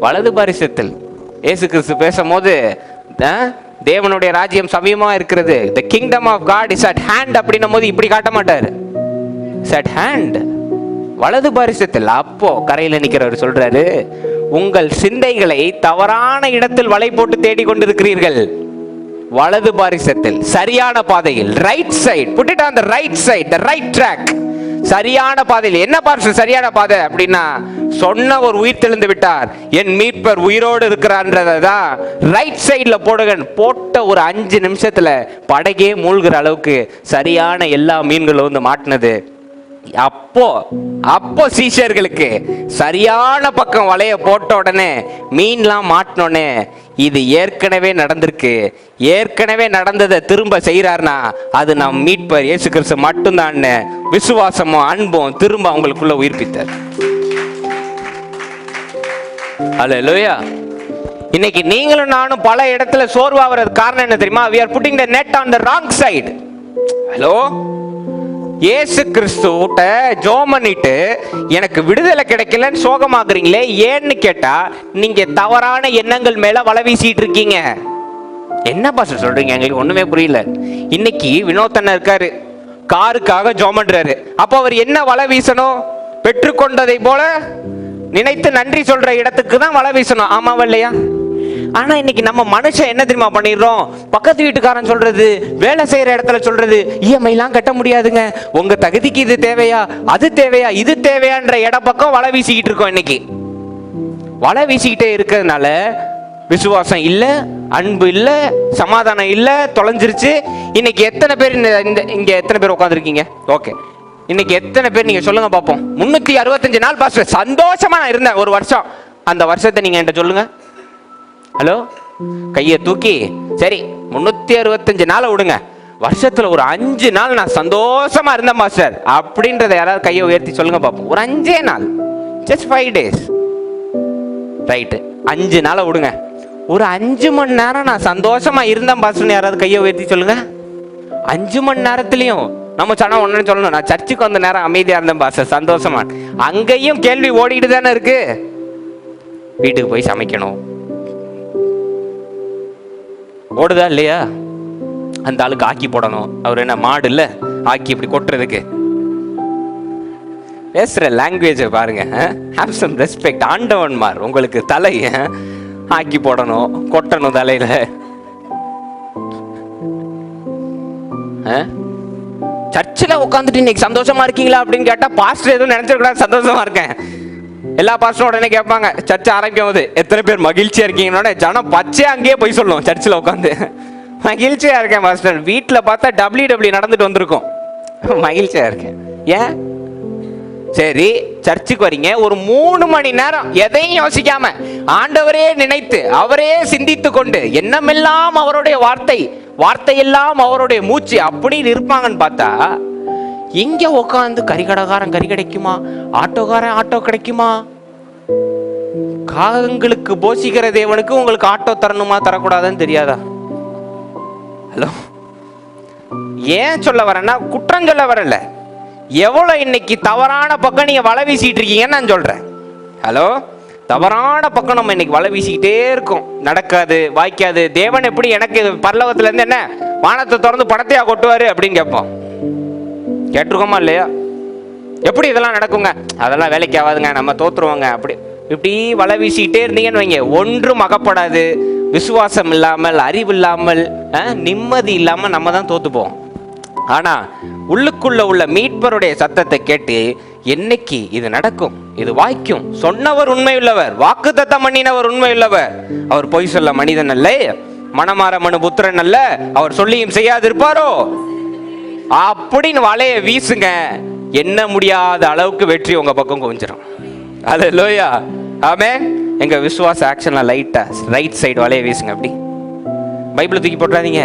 வலது பாரிசத்தில். இயேசு கிறிஸ்து பேசும்போது தேவனுடைய ராஜ்யம் சமீபமா இருக்கிறது, the kingdom of God is at hand அப்படின்னும் போது இப்படி காட்ட மாட்டாரு, it's at hand, வலது பாரிசத்தில். அப்போ கரையில நிக்கிறவர் சொல்றாரு, உங்கள் சிந்தைகளை தவறான இடத்தில் வலை போட்டு தேடி கொண்டிருக்கிறீர்கள். வலது பாரிசத்தில், சரியான பாதையில், right side, put it on the right side, the right track. சரியான பாதையில். என்ன பாருங்க சரியான பாதை அப்படின்னா, சொன்ன ஒரு உயிர் தெளிந்து விட்டார், என் மீட்பர் உயிரோடு இருக்கிறான்றதான் ரைட் சைட்ல போடுங்க. போட்ட ஒரு 5 நிமிஷத்துல படகே மூழ்கிற அளவுக்கு சரியான எல்லா மீன்களும் வந்து மாட்டினது. அப்போ சீஷர்களுக்கு சரியான பக்கம் வலைய போட்ட உடனே மீன்லாம் மாட்டினோடனே, இது ஏற்கனவே நடந்திருக்கு, ஏற்கனவே நடந்ததை திரும்ப செய்யறாருனா அது நம் மீட்பர் இயேசு கிறிஸ்து மட்டும்தான் விசுவாசமும் அன்பும் திரும்ப அவங்களுக்குள்ள உயிர்ப்பித்தார். அல்லேலூயா. இன்னைக்கு நீங்களும் நானும் பல இடத்துல சோர்வாகிறது காரணம் என்ன தெரியுமா? we are putting the net on the wrong side. Hello, இயேசு கிறிஸ்துட்ட ஜெபம் பண்ணிட்டு எனக்கு விடுதலை கிடைக்கலன்னு சோகமாக்குறீங்களே, ஏன்னு கேட்டா நீங்க தவறான எண்ணங்கள் மேல வலை வீசிட்டு இருக்கீங்க. என்ன பாஸ்டர் சொல்றீங்க? எங்களுக்கு ஒண்ணுமே புரியல. இன்னைக்கு வினோத்தண்ண இருக்காரு, காருக்காக ஜெபம் பண்றாரு. அப்போ அவர் என்ன வலை வீசணும்? பெற்றுக்கொண்டதை போல நினைத்து நன்றி சொல்ற இடத்துக்கு தான் வலை வீசணும். ஆமாவா இல்லையா? ஆனா இன்னைக்கு நம்ம மனுஷன் என்ன தெரியுமா பண்ணிடுறோம்? பக்கத்து வீட்டுக்காரன் சொல்றது, வேலை செய்யற இடத்துல சொல்றது, இஎம்ஐ எல்லாம் கட்ட முடியாதுங்க, உங்க தகுதிக்கு இது தேவையா, அது தேவையா, இது தேவையான்ற இட பக்கம் வலை வீசிக்கிட்டு இருக்கோம். இன்னைக்கு வலை வீசிக்கிட்டே இருக்கிறதுனால விசுவாசம் இல்லை, அன்பு இல்லை, சமாதானம் இல்லை, தொலைஞ்சிருச்சு. இன்னைக்கு எத்தனை பேர் இங்க எத்தனை பேர் உட்காந்துருக்கீங்க? ஓகே, இன்னைக்கு எத்தனை பேர் நீங்க சொல்லுங்க பார்ப்போம். 365 நாள் பாஸ்டர் சந்தோஷமா நான் இருந்தேன் ஒரு வருஷம். அந்த வருஷத்தை நீங்க என்கிட்ட சொல்லுங்க. ஹலோ, கையை தூக்கி. சரி, 365 நாளை விடுங்க, வருஷத்துல ஒரு 5 நாள் நான் சந்தோஷமா இருந்தேன் மாஸ்டர் அப்படின்றத யாராவது கையை உயர்த்தி சொல்லுங்க பார்ப்போம். ஒரு 5 நாள், ஜஸ்ட் 5 days, ரைட்டு. 5 நாளை விடுங்க, ஒரு 5 மணி நேரம் நான் சந்தோஷமா இருந்தேன் பாஸ்டர்னு யாராவது கையை உயர்த்தி சொல்லுங்க. 5 மணி நேரத்துலயும் நம்ம சொன்னா ஒன்னு சொல்லணும், நான் சர்ச்சுக்கு வந்த நேரம் அமைதியா இருந்தேன் பாஸ்டர் சந்தோஷமா. அங்கேயும் கேள்வி ஓடிட்டு தானே இருக்கு. வீட்டுக்கு போய் சமைக்கணும், ஓடுதா இல்லையா? அந்த ஆளுக்கு ஆக்கி போடணும். அவர் என்ன மாடு இல்ல ஆக்கி இப்படி கொட்டுறதுக்கு? பேசுற லாங்குவேஜ் பாருங்க. Have some respect. ஆண்டவன்மார் உங்களுக்கு தலை ஆக்கி போடணும், கொட்டணும் தலையில. சர்ச்சில் உட்காந்துட்டு இன்னைக்கு சந்தோஷமா இருக்கீங்களா அப்படின்னு கேட்டா பாஸ்டர் எதுவும் நினைச்சிருக்கூடாது சந்தோஷமா இருக்கேன். எல்லா பாஸ்டரும் உடனே கேட்பாங்க சர்ச்சை ஆரம்பிக்கும் போது, எத்தனை பேர் மகிழ்ச்சியா இருக்கீங்கன்னு. ஜனம் பச்சை அங்கேயே போய் சொல்லுவோம் சர்ச்சில் உட்காந்து, மகிழ்ச்சியா இருக்கேன் பாஸ்டர். வீட்டில் பார்த்தா WWE நடந்துட்டு வந்திருக்கும், மகிழ்ச்சியா இருக்கேன். ஏன்? சரி, சர்ச்சுக்கு வரீங்க, ஒரு 3 மணி நேரம் எதையும் யோசிக்காம ஆண்டவரே நினைத்து அவரே சிந்தித்து கொண்டு எண்ணமெல்லாம் அவருடைய வார்த்தையெல்லாம் அவருடைய மூச்சு அப்படின்னு இருப்பாங்கன்னு பார்த்தா, இங்க உட்காந்து கறிக்கடைக்காரன் கறி கிடைக்குமா, ஆட்டோக்காரன் ஆட்டோ கிடைக்குமா, காகங்களுக்கு போஷிக்கிற தேவனுக்கு உங்களுக்கு ஆட்டோ தரணுமா தரக்கூடாதுன்னு தெரியாதா? ஹலோ, ஏன் சொல்ல வரேன்னா குற்றம் சொல்ல வரல, எவ்வளவு இன்னைக்கு தவறான பக்கம் நீங்க வலை வீசிட்டு இருக்கீங்கன்னு நான் சொல்றேன். ஹலோ, தவறான பக்கம் நம்ம இன்னைக்கு வலை வீசிக்கிட்டே இருக்கோம், நடக்காது, வாய்க்காது. தேவன் எப்படி எனக்கு பரலோகத்துல இருந்து என்ன வானத்தை திறந்து பணத்தையா கொட்டுவாரு அப்படின்னு கேட்போம். கேட்டிருக்கோமா இல்லையா? எப்படி இதெல்லாம் நடக்குங்க? அதெல்லாம் வேலைக்கு ஆகாதுங்க, நம்ம தோத்துருவாங்க. அப்படி இப்படி வலை வீசிக்கிட்டே இருந்தீங்கன்னு வைங்க, ஒன்றும் அகப்படாது. விசுவாசம் இல்லாமல், அறிவு இல்லாமல், நிம்மதி இல்லாமல் நம்ம தான் தோத்துப்போம். ஆனா உள்ளுக்குள்ள உள்ள மீட்பருடைய சத்தத்தை கேட்டு என்னைக்கு இது நடக்கும், இது வாய்க்கும், சொன்னவர் உண்மை உள்ளவர், வாக்குத்தத்தம் பண்ணினவர் உண்மை உள்ளவர், அவர் பொய் சொல்ல மனிதன் அல்ல, மனமாற மனு புத்திரன் அல்ல, அவர் சொல்லியும் செய்யாதிருப்பாரோ அப்படின்னு வலைய வீசுங்க. என்ன முடியாத அளவுக்கு வெற்றி உங்க பக்கம் குவிஞ்சிடும். அல்லேலூயா, ஆமென். எங்க விசுவாச ஆக்ஷன்ல லைட்டா ரைட் சைடு வலைய வீசுங்க. அப்படி பைபிளை தூக்கி போட்டுறாதீங்க,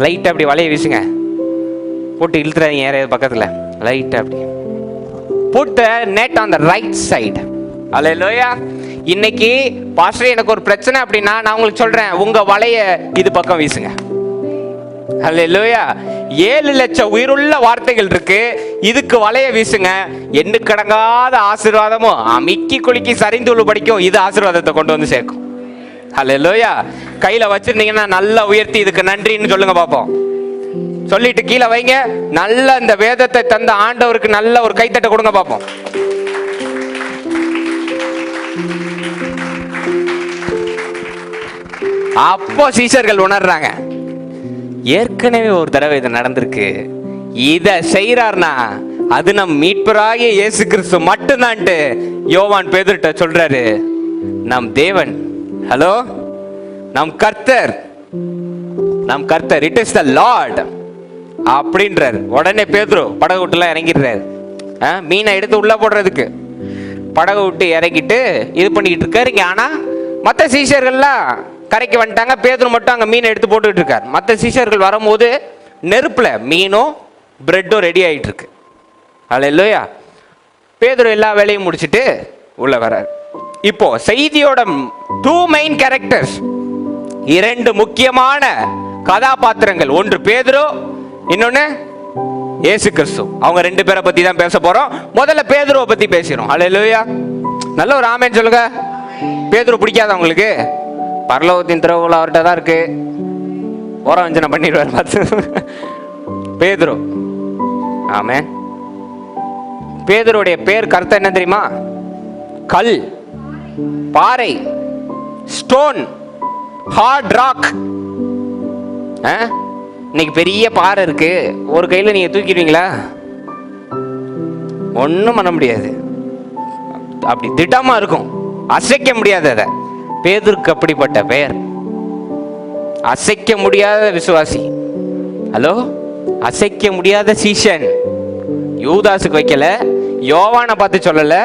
லைட்டா அப்படி வலைய வீசுங்க, போட்டு இழுத்துறாதீங்க யாரையாவது பக்கத்துல. லைட்டா அப்படி போட்டு net on the right side. Hallelujah. இன்னைக்கு பாஸ்டர் எனக்கு ஒரு பிரச்சனை அப்படின்னா நான் உங்களுக்கு சொல்றேன், உங்க வலைய இது பக்கம் வீசுங்க. அல்லேலூயா. 7 லட்சம் உயிருள்ள வார்த்தைகள் இருக்கு, இதுக்கு வலைய வீசுங்க. எண்ணுக்கடங்காத ஆசீர்வாதமும் அமிக்கி குலுக்கி சரிந்துள்ள படிக்கும், இது ஆசீர்வாதத்தை கொண்டு வந்து சேர்க்கும். அல்லேலூயா. கையில வச்சிருந்தீங்கன்னா நல்லா உயர்த்தி இதுக்கு நன்றின்னு சொல்லுங்க பாப்போம். சொல்லிட்டு கீழே வைங்க. நல்ல இந்த வேதத்தை தந்த ஆண்டவருக்கு நல்ல ஒரு கைத்தட்ட கொடுங்க பாப்போம். அப்போ சீஷர்கள் உணர்றாங்க, ஏற்கனவே ஒரு தடவை இது நடந்திருக்கு, இத செய்யறார்னா அது நம் மீட்பராகிய இயேசு கிறிஸ்து மட்டும்தான்ட்டு யோவான் பேதுருட்ட சொல்றாரு. நம் தேவன், ஹலோ, நம் கர்த்தர், இட் இஸ் த லார்ட் அப்படின்றார். உடனே பேதுரு படகு விட்டுலாம் இறங்கிடுறாரு. மீனை எடுத்து உள்ள போடுறதுக்கு படகு விட்டு இறங்கிட்டு இது பண்ணிக்கிட்டு இருக்காரு. ஆனா மற்ற சீஷர்கள்லாம் கரைக்கு வந்துட்டாங்க, பேதுரு மட்டும் அங்கே மீனை எடுத்து போட்டுக்கிட்டு இருக்கார். மற்ற சீஷர்கள் வரும்போது நெருப்புல மீனும் பிரெட்டும் ரெடி ஆகிட்டு இருக்கு. அல்லேலூயா. பேதுரு எல்லா வேலையும் முடிச்சுட்டு உள்ள வர்றார். இப்போ செய்தியோட 2 மெயின் கேரக்டர்ஸ், 2 முக்கியமான கதாபாத்திரங்கள், ஒன்று பேதுரு, இன்னொன்னு இயேசு கிறிஸ்து. அவங்க 2 பேரை பத்தி தான் பேச போறோம். முதல்ல பேதுருவை பத்தி பேசுறோம். அல்லேலூயா. நல்ல ஒரு ஆமென் சொல்லுங்க. பேதுரு பிடிக்காத உங்களுக்கு? பரலோகத்தின் திறவுகள் அவர்கிட்ட தான் இருக்கு, ஓரவஞ்சனை பண்ணிடுவார் பார்த்து. பேதுரு, ஆமென். பேதுருடைய பேர் கருத்து என்ன தெரியுமா? கல், பாறை, ஸ்டோன், ஹார்ட் ராக். இன்னைக்கு பெரிய பாறை இருக்கு, ஒரு கையில நீங்க தூக்கிடுவீங்களா? ஒன்றும் பண்ண முடியாது. அப்படி திட்டமா இருக்கும், அசைக்க முடியாது. அதை பேதுருக்கு அப்படிப்பட்ட பெயர். அசைக்க முடியாத விசுவாசி. ஹலோ, அசைக்க முடியாத சீஷன். யூதாசுக்கு வைக்கல, யோவானை பார்த்து சொல்லல,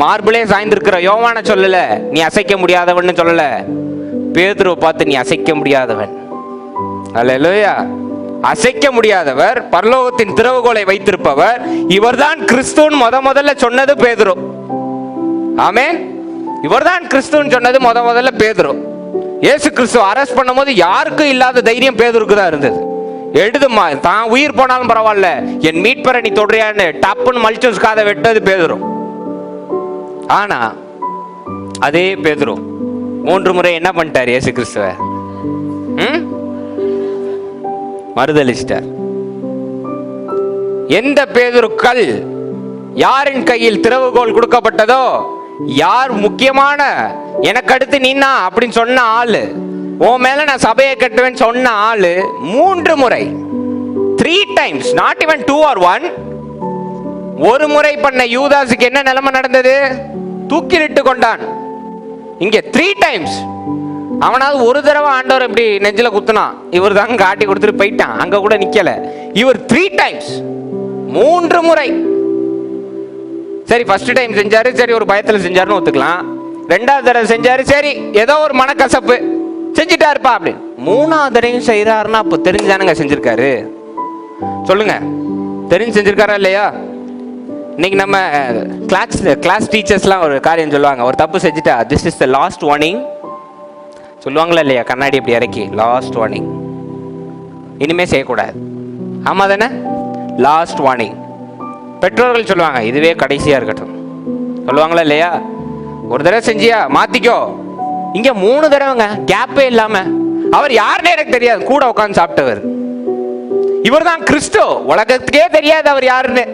மார்பிளே சாய்ந்திருக்கிற யோவானை சொல்லல நீ அசைக்க முடியாதவன் சொல்லல, பேதுருவை பார்த்து நீ அசைக்க முடியாதவன். அல்லேலூயா. அசைக்க முடியாதவர், பரலோகத்தின் திறவுகோலை வைத்திருப்பவர், இவர்தான் கிறிஸ்துன்னு முதல்ல சொன்னது பேதுரு. ஆமென். இவர்தான் கிறிஸ்துன்னு சொன்னது முதல்ல பேதுரு. இயேசு கிறிஸ்து அரெஸ்ட் பண்ணும்போது யாருக்கும் இல்லாத தைரியம் பேதுருக்கு தான் இருந்தது. எடுதுமா, தான் உயிர் போனாலும் பரவாயில்ல, என் மீட்பரை நீ தொடுறியான்னு டப்புன்னு மல்ச்சூஸ் காதை வெட்டது பேதுரு. ஆனா அதே பேதுரு 3 முறை என்ன பண்ணிட்டார்? இயேசு கிறிஸ்துவ மறுதலிச்சிட்டார். எந்த பேதுருக்கள் யாரின் கையில் திறவுகோல் கொடுக்கப்பட்டதோ, யார் முக்கியமான எனக்கு அடுத்து நீனா அப்படின்னு சொன்ன ஆளு, உன் மேல நான் சபையை கட்டுவேன்னு சொன்ன ஆளு 3 முறை, 3 times, not even 2 or 1. ஒரு முறை பண்ண யூதாசுக்கு என்ன நிலைமை நடந்தது? தூக்கிலிட்டு கொண்டான். இங்க 3 times. அவனாவது ஒரு தடவை ஆண்டவர் இப்படி நெஞ்சில குத்துனான், இவர் தான் காட்டி கொடுத்துட்டு போயிட்டான், அங்க கூட நிக்கல. இவர் 3 times, 3 முறை. சரி, ஃபர்ஸ்ட் டைம் செஞ்சாரு, சரி ஒரு பயத்துல செஞ்சாருன்னு ஒத்துக்கலாம். 2வது தடவை செஞ்சாரு, சரி ஏதோ ஒரு மனக்கசப்பு செஞ்சுட்டாருப்பா அப்படின்னு. 3வது தடவையும் செய்யறாருன்னா அப்ப தெரிஞ்சானுங்க செஞ்சிருக்காரு. சொல்லுங்க, தெரிஞ்சு செஞ்சிருக்காரா இல்லையா? இன்னைக்கு நம்ம கிளாஸ் டீச்சர்ஸ்லாம் ஒரு காரியம் சொல்லுவாங்க, ஒரு தப்பு செஞ்சுட்டா this is the last warning சொல்லுவாங்களா இல்லையா? கண்ணாடி இப்படி இறக்கி லாஸ்ட் வார்னிங், இனிமே செய்யக்கூடாது. ஆமா தானே? Last warning. பெற்றோர்கள் சொல்லுவாங்க இதுவே கடைசியா இருக்கட்டும் சொல்லுவாங்களா இல்லையா? ஒரு தடவை செஞ்சியா மாத்திக்கோ. இங்க 3 தடவைங்க, கேப்பே இல்லாம. அவர் யாருன்னே எனக்கு தெரியாது, கூட உட்கார்ந்து சாப்பிட்டவர். இவர் தான் கிறிஸ்து, உலகத்துக்கே தெரியாது அவர் யாருன்னு.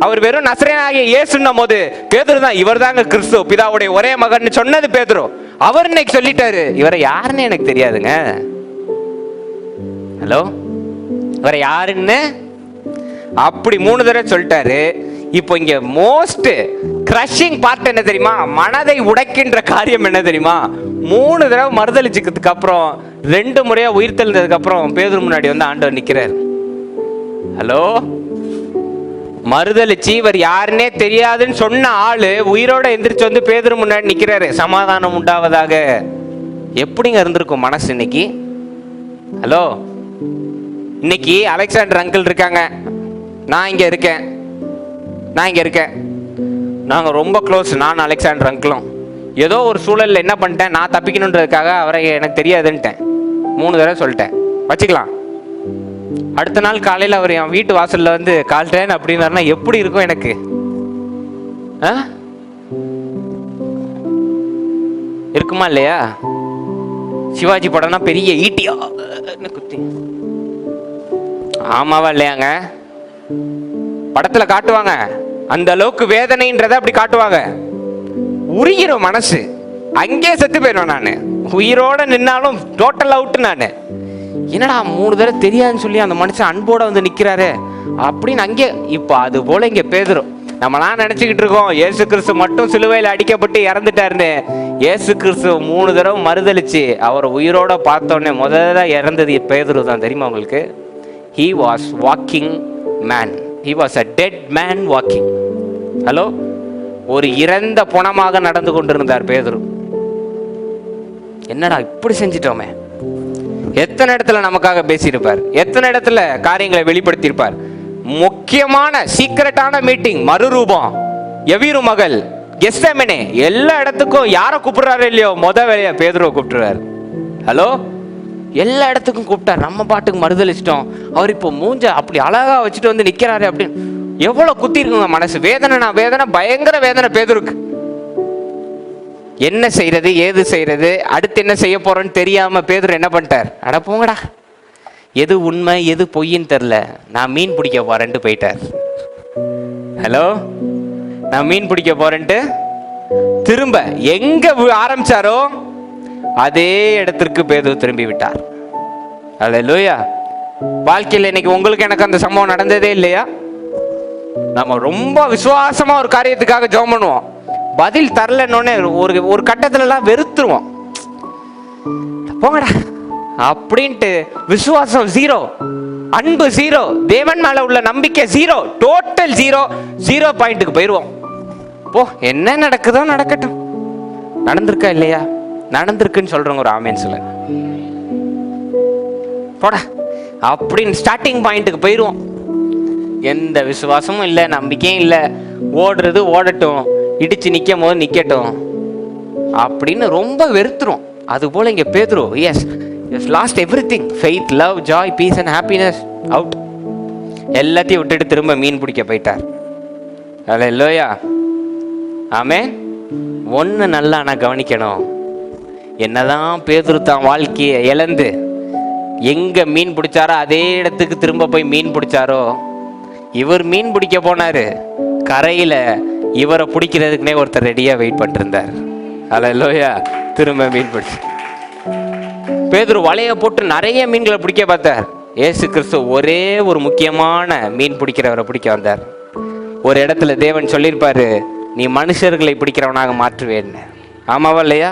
அவர் வெறும் நசரேயனாகிய இயேசுன்னும் போது பேதுரு தான் இவர் தாங்க கிறிஸ்து, பிதாவுடைய ஒரே மகன் சொன்னது பேதுரு. அவர் இன்னைக்கு சொல்லிட்டாரு இவரை யாருன்னு எனக்கு தெரியாதுங்க. ஹலோ, இவரை யாருன்னு அப்படி 3 தடவை சொல்லிட்டாரு. இப்போ இங்க மோஸ்ட் கிரஷிங் பார்ட் என்ன தெரியுமா? மனதை உடைக்கின்ற காரியம் என்ன தெரியுமா? 3 தடவை மறுதளிச்சதுக்கு அப்புறம் 2 முறையா உயிர் தெழுந்ததுக்கு அப்புறம் பேதுரு முன்னாடி வந்து ஆண்டவர் நிக்கிறார். ஹலோ, மறுதளிச்சு இவர் யாருன்னே தெரியாதுன்னு சொன்ன ஆளு உயிரோட எந்திரிச்சு வந்து பேதுரு முன்னாடி நிக்கிறாரு. சமாதானம் உண்டாவதாக. எப்படிங்க இருந்திருக்கும் மனசு இன்னைக்கு? ஹலோ, இன்னைக்கு அலெக்சாண்டர் அங்கிள் இருக்காங்க, நான் இங்க இருக்கேன், நாங்க ரொம்ப க்ளோஸ், நான் அலெக்சாண்டர் அங்கிளும். ஏதோ ஒரு சூழல்ல என்ன பண்ணிட்டேன், நான் தப்பிக்கணுன்றதுக்காக அவரை எனக்கு தெரியாதுன்ட்டேன், 3 தடவை சொல்லிட்டேன் வச்சுக்கலாம். அடுத்த நாள் காலையில் அவர் என் வீட்டு வாசல்ல வந்து கால்ட்டேன் அப்படின்னாருன்னா எப்படி இருக்கும் எனக்கு? இருக்குமா இல்லையா? சிவாஜி படம்னா பெரிய ஈட்டியா குத்தி, ஆமாவா இல்லையாங்க? படத்துல காட்டுவாங்க, அந்த அளவுக்கு வேதனைன்றத அப்படி காட்டுவாங்க. உருகிரும் மனசு, அங்கே செத்து போயிடுவேன் நான். உயிரோட நின்னாலும் டோட்டல் அவுட் நான். என்னடா 3 தடவை தெரியாதுன்னு சொல்லி அந்த மனுஷன் அன்போட வந்து நிக்கிறாரு அப்படின்னு அங்கே. இப்போ அது போல இங்க பேதுரு. நம்மளாம் நினைச்சுக்கிட்டு இருக்கோம் இயேசு கிறிஸ்து மட்டும் சிலுவையில் அடிக்கப்பட்டு இறந்துட்டாருன்னு. இயேசு கிறிஸ்து 3 தடவை மறுதளிச்சு அவரை உயிரோட பார்த்தோன்னே முதல்ல இறந்தது பேதுரு தான். தெரியுமா உங்களுக்கு? He was walking man. He was a dead man walking. Hello, ஒரு இறந்த புணமாக நடந்து கொண்டிருந்தார் பேதுரு. என்னடா இப்படி செஞ்சிட்டோமே. எத்தனை இடத்துல நமக்காக பேசியிருப்பார், எத்தனை இடத்துல காரியங்களை வெளிப்படுத்தியிருப்பார். முக்கியமான சீக்கிரட்டான மீட்டிங், மறுரூபம், எவீரு மகள், கெத்செமனே, எல்லா இடத்துக்கும் யாரை கூப்பிடுறாரு இல்லையோ வேலையா பேதுருவை கூப்பிட்டுறாரு. ஹலோ, எல்லா இடத்துக்கும் கூப்பிட்டார். நம்ம பாட்டுக்கு மறுதளிச்சிட்டோம். அவர் இப்போ மூஞ்ச அப்படி அழகா வச்சுட்டு வந்து நிக்கிறாரு அப்படின்னு. எவ்வளவு குத்தி இருக்குங்க மனசு. வேதனை, வேதனை, பயங்கர வேதனை பேதுருக்கு. என்ன செய்யறது, ஏது செய்யறது, அடுத்து என்ன செய்ய போறோன்னு தெரியாம பேதுரு என்ன பண்ணிட்டார்? அட போங்கடா, எது உண்மை எது பொய்ன்னு தெரியல, நான் மீன் பிடிக்க போறேன்ட்டு போயிட்டார். ஹலோ, நான் மீன் பிடிக்க போறேன்ட்டு திரும்ப எங்க ஆரம்பிச்சாரோ அதே இடத்திற்கு பேதுரு திரும்பி விட்டார். அல்லேலூயா. வாழ்க்கையில் இன்னைக்கு உங்களுக்கு எனக்கு அந்த சம்பவம் நடந்ததே இல்லையா? நம்ம ரொம்ப விசுவாசமா ஒரு காரியத்துக்காக ஜெபம் பண்ணுவோம், பதில் தரலன்னொன்னே ஒரு கட்டத்துல எல்லாம் வெறுத்துருவோம். போங்கடா அப்படின்ட்டு விசுவாசம் ஜீரோ, அன்பு ஜீரோ, தேவன் மேல உள்ள நம்பிக்கை ஜீரோ, டோட்டல் ஜீரோ, 0 பாயிண்ட்டுக்கு போயிடுவோம். போ, என்ன நடக்குதோ நடக்கட்டும். நடந்திருக்கா இல்லையா? நடந்திருக்குன்னு சொல்றவங்க ஒரு ஆமேன்னு சொல்லுங்க. போடா அப்படின்னு ஸ்டார்டிங் பாயிண்ட்டுக்கு போயிடுவோம். எந்த விசுவாசமும் இல்லை, நம்பிக்கையும் இல்லை, ஓடுறது ஓடட்டும், இடிச்சு நிற்கும் போது நிற்கட்டும் அப்படின்னு ரொம்ப வெறுத்துரும். அதுபோல் இங்கே பேதுரு, has lost everything, faith, love, joy, peace and happiness, out. எல்லாத்தையும் விட்டுட்டு திரும்ப மீன் பிடிக்க போயிட்டார். அல்லேலூயா, ஆமென். ஒன்று நல்லா நான் கவனிக்கணும், என்னதான் பேதுரு தான் வாழ்க்கையை இழந்து எங்கே மீன் பிடிச்சாரோ அதே இடத்துக்கு திரும்ப போய் மீன் பிடிச்சாரோ, இவர் மீன் பிடிக்க போனாரு, கரையில் இவரை பிடிக்கிறதுக்குனே ஒருத்தர் ரெடியாக வெயிட் பண்ணிருந்தார். அல்லேலூயா, திரும்ப மீன் பிடிச்சு பேதுரு வலையை போட்டு நிறைய மீன்களை பிடிக்க பார்த்தார். இயேசு கிறிஸ்து ஒரே ஒரு முக்கியமான மீன் பிடிக்கிறவரை பிடிக்க வந்தார். ஒரு இடத்துல தேவன் சொல்லியிருப்பாரு, நீ மனுஷர்களை பிடிக்கிறவனாக மாற்றுவேன்னு. ஆமாவா இல்லையா?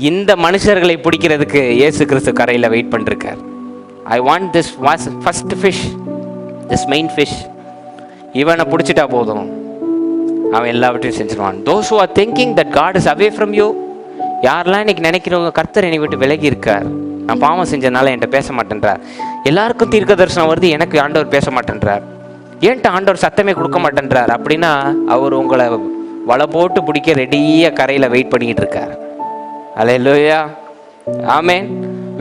இந்த மனுஷர்களை பிடிக்கிறதுக்கு இயேசு கிறிஸ்து கரையில் வெயிட் பண்ணிருக்கார். I want this first fish, this main fish. இவனை பிடிச்சிட்டா போதும், அவன் எல்லாவற்றையும் செஞ்சிருவான். Those who are thinking that God is away from you, யாரெல்லாம் இன்னைக்கு நினைக்கிறவங்க கர்த்தர் என்னை விட்டு விலகி இருக்கார், நான் பாவம் செஞ்சதுனால என்கிட்ட பேச மாட்டேன்றார், எல்லாருக்கும் தீர்க்க தரிசனம் வருது, எனக்கு ஆண்டவர் பேச மாட்டேன்றார், ஏன்ட்ட ஆண்டவர் சத்தமே கொடுக்க மாட்டேன்றார் அப்படின்னா, அவர் உங்களை வலை போட்டு பிடிக்க ரெடியாக கரையில் வெயிட் பண்ணிக்கிட்டு இருக்கார். அல்லேலூயா, ஆமென்.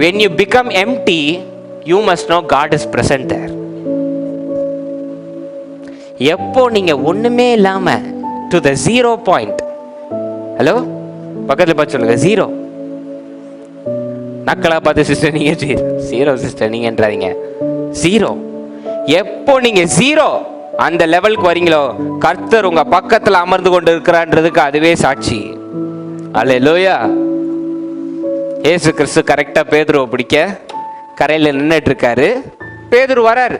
when you become empty you must know God is present there. எப்போ நீங்க ஒண்ணுமே இல்லாம to the 0 point, ஹலோ பக்கத்துல பார்த்து சொல்லுங்க, 0. நக்கலா பார்த்து சிஸ்டர் நீங்க 0 சிஸ்டர் நீங்கன்றாதீங்க, 0. எப்போ நீங்க 0 அந்த லெவலுக்கு வரீங்களோ, கர்த்தர் உங்க பக்கத்துல அமர்ந்து கொண்டு இருக்கிறான்றதுக்கு அதுவே சாட்சி. அல்லேலூயா. இயேசு கிறிஸ்து கரெக்டா பேதுருவை பிடிக்க கரையில் நின்றுட்டு இருக்காரு. பேதுரு வராரு.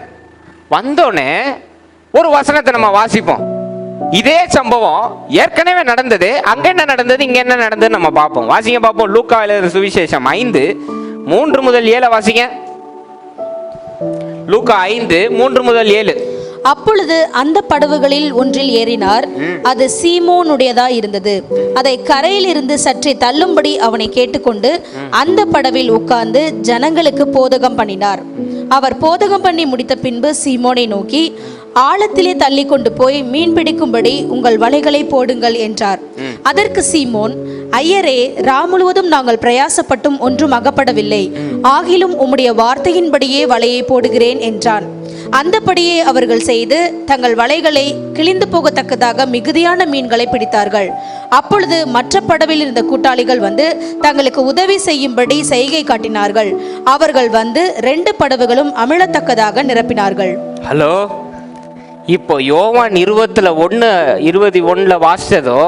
வந்தோடனே ஒரு வசனத்தை நம்ம வாசிப்போம். இதே சம்பவம் ஏற்கனவே நடந்தது, அங்க என்ன நடந்தது, இங்க என்ன நடந்தது நம்ம பார்ப்போம். வாசிங்க பார்ப்போம். லூக்கா எழுதின சுவிசேஷம் 5:3 முதல் 7 வாசிங்க. லூக்கா 5:3 முதல் 7. அப்பொழுது அந்த படவுகளில் ஒன்றில் ஏறினார். அது சீமோனுடையதா இருந்தது. அதை கரையில் இருந்து சற்றே தள்ளும்படி அவனை கேட்டுக்கொண்டு அந்த படவில் உட்கார்ந்து ஜனங்களுக்கு போதகம் பண்ணினார். அவர் போதகம் பண்ணி முடித்த பின்பு சீமோனை நோக்கி, ஆழத்திலே தள்ளி கொண்டு போய் மீன் பிடிக்கும்படி உங்கள் வலைகளை போடுங்கள் என்றார். அதற்கு சீமோன், ஐயரே, முழுவதும் நாங்கள் பிரயாசப்பட்டும் ஒன்றும் அகப்படவில்லை, ஆகிலும் உம்முடைய வார்த்தையின்படியே வலையை போடுகிறேன் என்றான். அந்தபடியே அவர்கள் செய்து தங்கள் வலைகளை கிழிந்து போகத்தக்கதாக மிகுதியான மீன்களை பிடித்தார்கள். அப்பொழுது மற்ற படவில் இருந்த கூட்டாளிகள் வந்து தங்களுக்கு உதவி செய்யும்படி செய்கை காட்டினார்கள். அவர்கள் வந்து 2 படவுகளும் அமிழத்தக்கதாக நிரப்பினார்கள். ஹலோ, இப்போ யோவான் 20:21 வாசிச்சதோ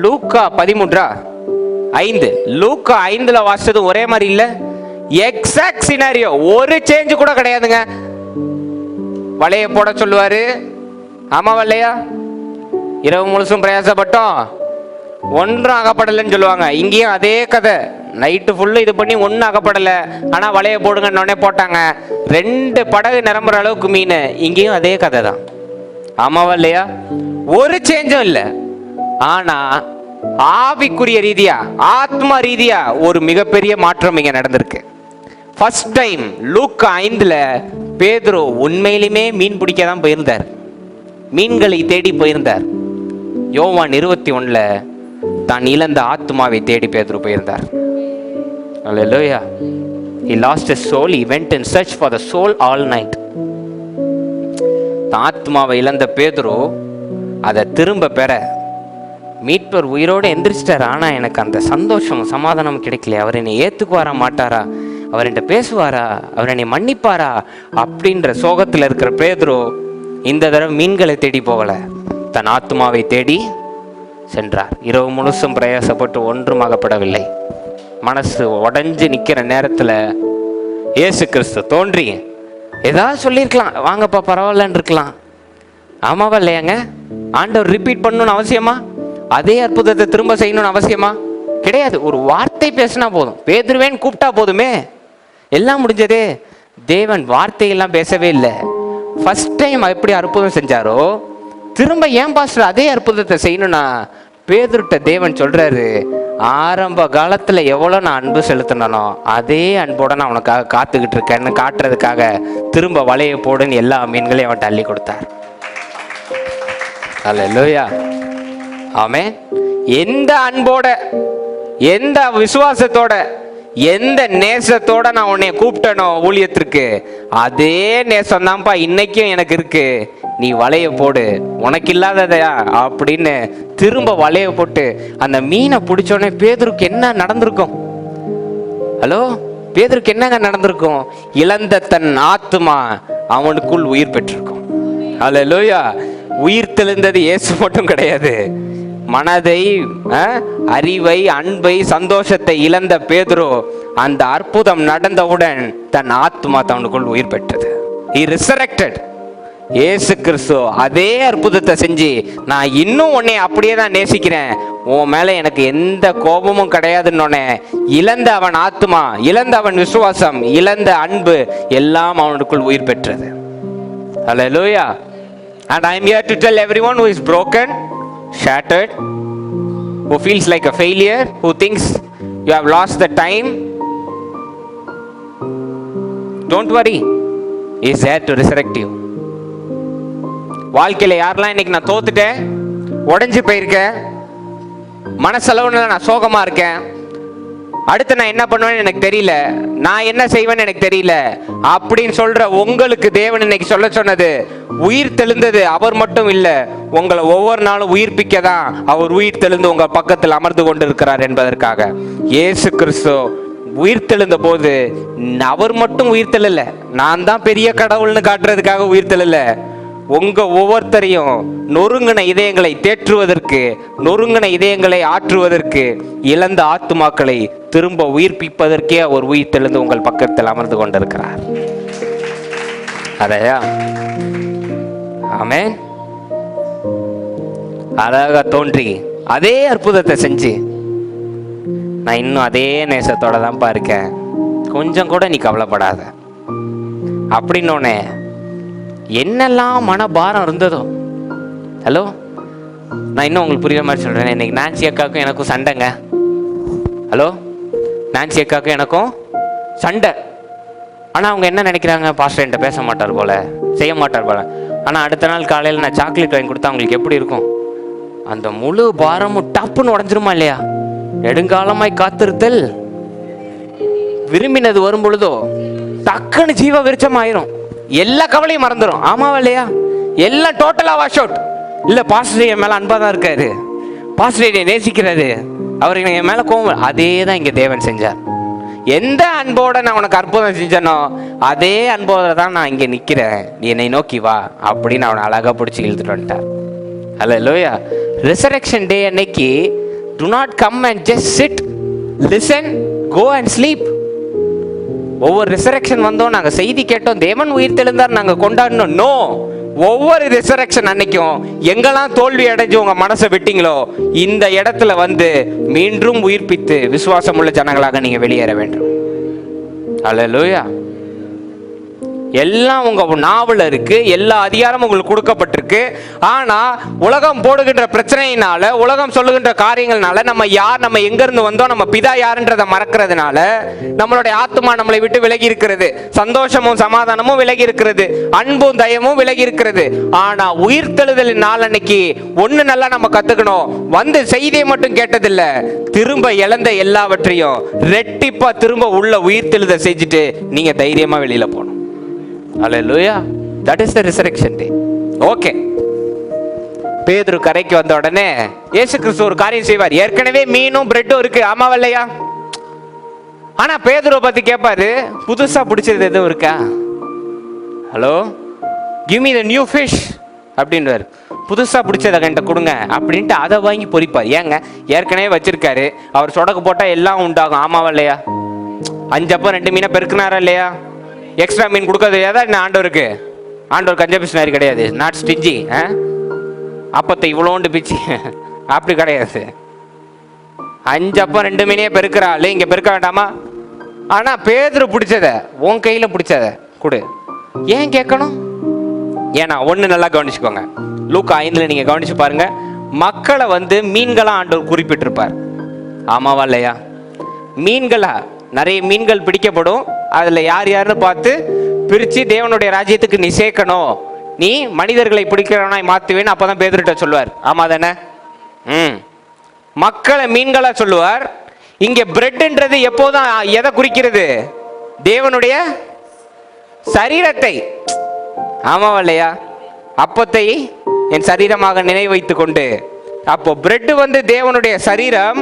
லூக்கா 13:5, லூக்கா 5 வாசிச்சதும் ஒரே மாதிரி இல்ல? எக்ஸாக்ட் சினாரியோ, ஒரு சேஞ்ச் கூட கிடையாதுங்க. வலையை போட சொல்லுவாரு, ஆமாவா இல்லையா? இரவு முழுசும் பிரயாசப்பட்டோம், ஒன்றும் அகப்படலைன்னு சொல்லுவாங்க. இங்கேயும் அதே கதை, நைட்டு ஃபுல்லு இது பண்ணி ஒன்றும் அகப்படலை, ஆனால் வலையை போடுங்கன்னொடனே போட்டாங்க, 2 படகு நிரம்புற அளவுக்கு மீன். இங்கேயும் அதே கதை தான், ஆமாவா இல்லையா? ஒரு சேஞ்சும் இல்லை. ஆனா ஆவிக்குரிய ரீதியா, ஆத்மா ரீதியா ஒரு மிகப்பெரிய மாற்றம் இங்க நடந்திருக்கு. ஃபர்ஸ்ட் டைம் லூக்கா 5 பேதுரு உண்மையிலுமே மீன் பிடிக்க தான் போயிருந்தார், மீன்களை தேடி போயிருந்தார். யோவான் 21 தான் இழந்த ஆத்மாவை தேடி பேதுரு போயிருந்தார். Hallelujah. He lost his soul. He went in search for the soul all night. ஆத்மாவை இழந்த பேதுரு அதை திரும்ப பெற மீட்பர் உயிரோடு எந்திரிச்சிட்டார். ஆனால் எனக்கு அந்த சந்தோஷம் சமாதானம் கிடைக்கல. அவர் என்னை ஏற்றுக்குவாரா மாட்டாரா, அவர் என்கிட்ட பேசுவாரா, அவர் என்னை மன்னிப்பாரா அப்படின்ற சோகத்தில் இருக்கிற பேதுரு இந்த தடவை மீன்களை தேடி போகல, தன் ஆத்மாவை தேடி சென்றார். இரவு முழுசும் பிரயாசப்பட்டு ஒன்றும் ஆகப்படவில்லை. மனசு உடஞ்சி நிற்கிற நேரத்தில் இயேசு கிறிஸ்து தோன்றி ஏதாவது சொல்லியிருக்கலாம், வாங்கப்பா பரவாயில்லன்னு இருக்கலாம். ஆமாவா இல்லையாங்க? ஆண்டவர் ரிப்பீட் பண்ணணும்னு அவசியமா? அதே அற்புதத்தை திரும்ப செய்யணும்னு அவசியமா? கிடையாது. ஒரு வார்த்தை பேசினா போதும், பேதுருவேன்னு கூப்பிட்டா போதுமே, எல்லாம் முடிஞ்சதே. தேவன் வார்த்தையெல்லாம் பேசவே இல்லை. ஃபர்ஸ்ட் டைம் எப்படி அற்புதம் செஞ்சாரோ திரும்ப ஏன் பாஸ்டர் அதே அற்புதத்தை செய்யணும்னா, பேதுருட்ட தேவன் சொல்றாரு, ஆரம்ப காலத்துல எவ்வளவு நான் அன்பு செலுத்தினோ அதே அன்போட நான் உனக்காக காத்துக்கிட்டு இருக்கேன்னு காட்டுறதுக்காக திரும்ப வலைய போடுன்னு எல்லா மீன்களையும் அவன் தள்ளி கொடுத்தார். அல்லேலூயா, ஆமென். எந்த அன்போட, எந்த விசுவாசத்தோட, எந்த நேசத்தோட நான் உன்னை கூப்பிட்டனோ ஊழியத்திற்கு, அதே நேசம் தான்ப்பா இன்னைக்கும் எனக்கு இருக்கு, நீ வலைய போடு, உனக்கு இல்லாததையா அப்படின்னு திரும்ப வலைய போட்டு அந்த மீனை பிடிச்சோடனே பேதுருக்கு என்ன நடந்திருக்கும்? ஹலோ, பேதுருக்கு என்னங்க நடந்திருக்கும்? இழந்த தன் ஆத்துமா அவனுக்குள் உயிர் பெற்றிருக்கும். அல்லேலூயா. உயிர் தெளிந்தது இயேசு மட்டும் கிடையாது. மனதை, அறிவை, அன்பை, சந்தோஷத்தை இழந்த பேதுரு அந்த அற்புதம் நடந்தவுடன் தன் ஆத்மா தவனுக்குள் உயிர் பெற்றது. He resurrected. இயேசு கிறிஸ்து அதே அற்புதத்தை செஞ்சு, நான் இன்னும் உன்னை அப்படியே தான் நேசிக்கிறேன், உன் மேல எனக்கு எந்த கோபமும் கிடையாதுன்னு இழந்த அவன் ஆத்மா, இழந்த அவன் விசுவாசம், இழந்த அன்பு எல்லாம் அவனுக்குள் உயிர் பெற்றது. Hallelujah. And I am here to tell everyone who is broken, shattered, who feels like a failure, who thinks you have lost the time, don't worry, he is there to resurrect you. வாழ்க்கையில யாரெல்லாம் இன்னைக்கு நான் தோத்துட்டேன், உடைஞ்சு போயிருக்கேன், மனசளவுல நான் சோகமா இருக்கேன், அடுத்து நான் என்ன பண்ணுவேன்னு எனக்கு தெரியல, நான் என்ன செய்வேன்னு எனக்கு தெரியல அப்படின்னு சொல்ற உங்களுக்கு தேவன் இன்னைக்கு சொல்ல சொன்னது, உயிர் தெளிந்தது அவர் மட்டும் இல்ல, உங்களை ஒவ்வொரு நாளும் உயிர்ப்பிக்க தான் அவர் உயிர் தெளிந்து உங்க பக்கத்தில் அமர்ந்து கொண்டு இருக்கிறார் என்பதற்காக. இயேசு கிறிஸ்து உயிர் தெளிந்த போது அவர் மட்டும் உயிர் தெளியல, நான் தான் பெரிய கடவுள்னு காட்டுறதுக்காக உயிர் தெளியல, உங்க ஒவ்வொருத்தரையும் நொறுங்கின இதயங்களை தேற்றுவதற்கு, நொறுங்கின இதயங்களை ஆற்றுவதற்கு, இழந்த ஆத்துமாக்களை திரும்ப உயிர்ப்பிப்பதற்கே அவர் உயிர் தெளிந்து உங்கள் பக்கத்தில் அமர்ந்து கொண்டிருக்கிறார். அதையா, ஆமென். அழகா தோன்றி அதே அற்புதத்தை செஞ்சு, நான் இன்னும் அதே நேசத்தோட தான்ப்பா இருக்கேன், கொஞ்சம் கூட நீ கவலைப்படாத அப்படின்னோடனே என்னெல்லாம் மனபாரம் இருந்ததோ. ஹலோ, நான் இன்னும் உங்களுக்கு புரியுற மாதிரி சொல்றேன். இன்னைக்கு நான்சி அக்காவுக்கும் எனக்கும் சண்டைங்க. ஹலோ, நான்சி அக்காவுக்கும் எனக்கும் சண்டை. ஆனால் அவங்க என்ன நினைக்கிறாங்க, பாஸ்டர் என்கிட்ட பேச மாட்டார் போல, செய்ய மாட்டார் போல. ஆனால் அடுத்த நாள் காலையில் நான் சாக்லேட் வாங்கி கொடுத்தா அவங்களுக்கு எப்படி இருக்கும்? அந்த முழு பாரமும் டப்புன்னு உடஞ்சிருமா இல்லையா? நெடுங்காலமாய் காத்திருத்தல் விரும்பினது வரும் பொழுதோ டக்குன்னு ஜீவ விருச்சமாயிரும், எல்லா கவலையும் மறந்துடும். ஆமாவா இல்லையா? எல்லாம் டோட்டலா வாஷ் அவுட். இல்லை பாஸ்டர் என் மேலே அன்பாக தான் இருக்காரு, பாஸ்டர் என்னை நேசிக்கிறாரு, அவருக்கு என் மேலே கோவம். அதே தான் இங்கே தேவன் செஞ்சார். எந்த அன்போட நான் உனக்கு அற்புதம் செஞ்சனோ அதே அன்போட தான் நான் இங்கே நிற்கிறேன், நீ என்னை நோக்கி வா அப்படின்னு அவனை அழகாக பிடிச்சி இழுத்துட்டு வந்துட்டார். ஹல்லேலூயா. ரிசரக்ஷன் டே அன்னைக்கு do not come and just sit, listen, go and sleep. ஒவ்வொரு ரிசரக்ஷன் வந்தோம், நாங்கள் செய்தி கேட்டோம், தேவன் உயிர் தெளிந்தார் நாங்கள் கொண்டாடணும். நோ, ஒவ்வொரு ரிசரக்ஷன் அன்னைக்கும் எங்கெல்லாம் தோல்வி அடைஞ்சு உங்க மனசை விட்டீங்களோ இந்த இடத்துல வந்து மீண்டும் உயிர்ப்பித்து விசுவாசம் உள்ள ஜனங்களாக நீங்க வெளியேற வேண்டும். அல்லேலூயா. எல்லாம் உங்க நாவல இருக்கு, எல்லா அதிகாரமும் உங்களுக்கு கொடுக்கப்பட்டிருக்கு. ஆனா உலகம் போடுகின்ற பிரச்சனையினால, உலகம் சொல்லுகின்ற காரியங்கள்னால, நம்ம யார், நம்ம எங்க இருந்து வந்தோம், நம்ம பிதா யாருன்றதை மறக்கிறதுனால நம்மளுடைய ஆத்மா நம்மளை விட்டு விலகி இருக்கிறது, சந்தோஷமும் சமாதானமும் விலகி இருக்கிறது, அன்பும் தயமும் விலகி இருக்கிறது. ஆனா உயிர்த்தெழுதலின் நாள் அன்னைக்கு ஒண்ணு நல்லா நம்ம கத்துக்கணும், வந்து செய்தியை மட்டும் கேட்டதில்ல, திரும்ப இழந்த எல்லாவற்றையும் ரெட்டிப்பா திரும்ப உள்ள உயிர்த்தெழுதல் செஞ்சுட்டு நீங்க தைரியமா வெளியில போகணும். Hallelujah. That is the resurrection day. Okay. பேதுரு கரைக்கு வந்த உடனே இயேசு கிறிஸ்து ஒரு காரியம் செய்வார். ஏற்கனவே மீனும் பிரெட்டும் இருக்கு, ஆமாவா இல்லையா? ஆனா பேதுருவை பத்தி கேட்பாரு, புதுசா பிடிச்சது எதுவும் இருக்கா? Hello, give me the new fish அப்படின்றாரு. புதுசா பிடிச்சதை என்கிட்ட கொடுங்க அப்படின்ட்டு அதை வாங்கி பொறிப்பார். ஏங்க, ஏற்கனவே வச்சிருக்காரு, அவர் சொடக்கு போட்டா எல்லாம் உண்டாகும், ஆமாவா இல்லையா? 5 அப்பம் 2 மீனை பெருக்கினாரா இல்லையா? எக்ஸ்ட்ரா மீன் கொடுக்கறது ஏதாவது ஆண்டவருக்கு, ஆண்டவர் கஞ்ச பிசினாரி கிடையாது, நாட் ஸ்டிஞ்சி. அப்பத்தை இவ்வளோண்டு பிச்சு அப்படி கிடையாது. 5 அப்பம் 2 மீனையே பெருக்கிற ஆளு இங்க பெருக்க வேண்டாமா? ஆனா பேதுரு பிடிச்சத உன் கையில பிடிச்சத கொடு. ஏன் கேட்கணும்? ஏன்னா ஒண்ணு நல்லா கவனிச்சுக்கோங்க. லூக்கா 5 நீங்க கவனிச்சு பாருங்க. மக்களை மீன்களா ஆண்டவர் குறிப்பிட்டிருப்பார். ஆமாவா இல்லையா? மீன்களா நிறைய மீன்கள் பிடிக்கப்படும். அதுல யார் யாருன்னு பார்த்து பிரிச்சு தேவனுடைய ராஜ்யத்துக்கு நீ சேர்க்கணும், நீ மனிதர்களை பிடிக்கிறவனாய் மாத்துவேன்னு அப்பதான் பேதுருட்ட சொல்லுவார். ஆமா தானே? மக்களை மீன்களா சொல்லுவார். இங்க பிரெட்ன்றது எப்போதும் எதை குறிக்கிறது? தேவனுடைய சரீரத்தை. ஆமாவா இல்லையா? அப்பத்தை என் சரீரமாக நினைவு வைத்துக் கொண்டு. அப்போ பிரெட் தேவனுடைய சரீரம்,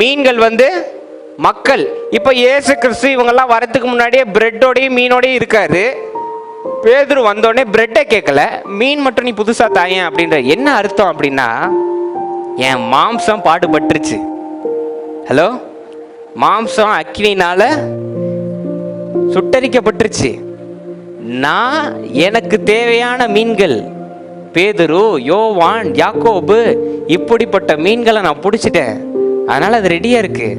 மீன்கள் மக்கள். இப்ப இயேசு கிறிஸ்து இவங்கெல்லாம் வரதுக்கு முன்னாடியே பிரெட்டோடையும் மீனோடையும் இருக்காரு. பேதுரு வந்தோடனே பிரெட்டை கேட்கல, மீன் மட்டும் நீ புதுசா தாயேன் அப்படின்ற. என்ன அர்த்தம் அப்படின்னா, என் மாம்சம் பாடுபட்டுருச்சு. ஹலோ, மாம்சம் அக்கினினால சுட்டரிக்கப்பட்டுருச்சு. நான் எனக்கு தேவையான மீன்கள் பேதுரு, யோவான், யாக்கோபு இப்படிப்பட்ட மீன்களை நான் பிடிச்சிட்டேன். அதனால அது ரெடியா இருக்கு.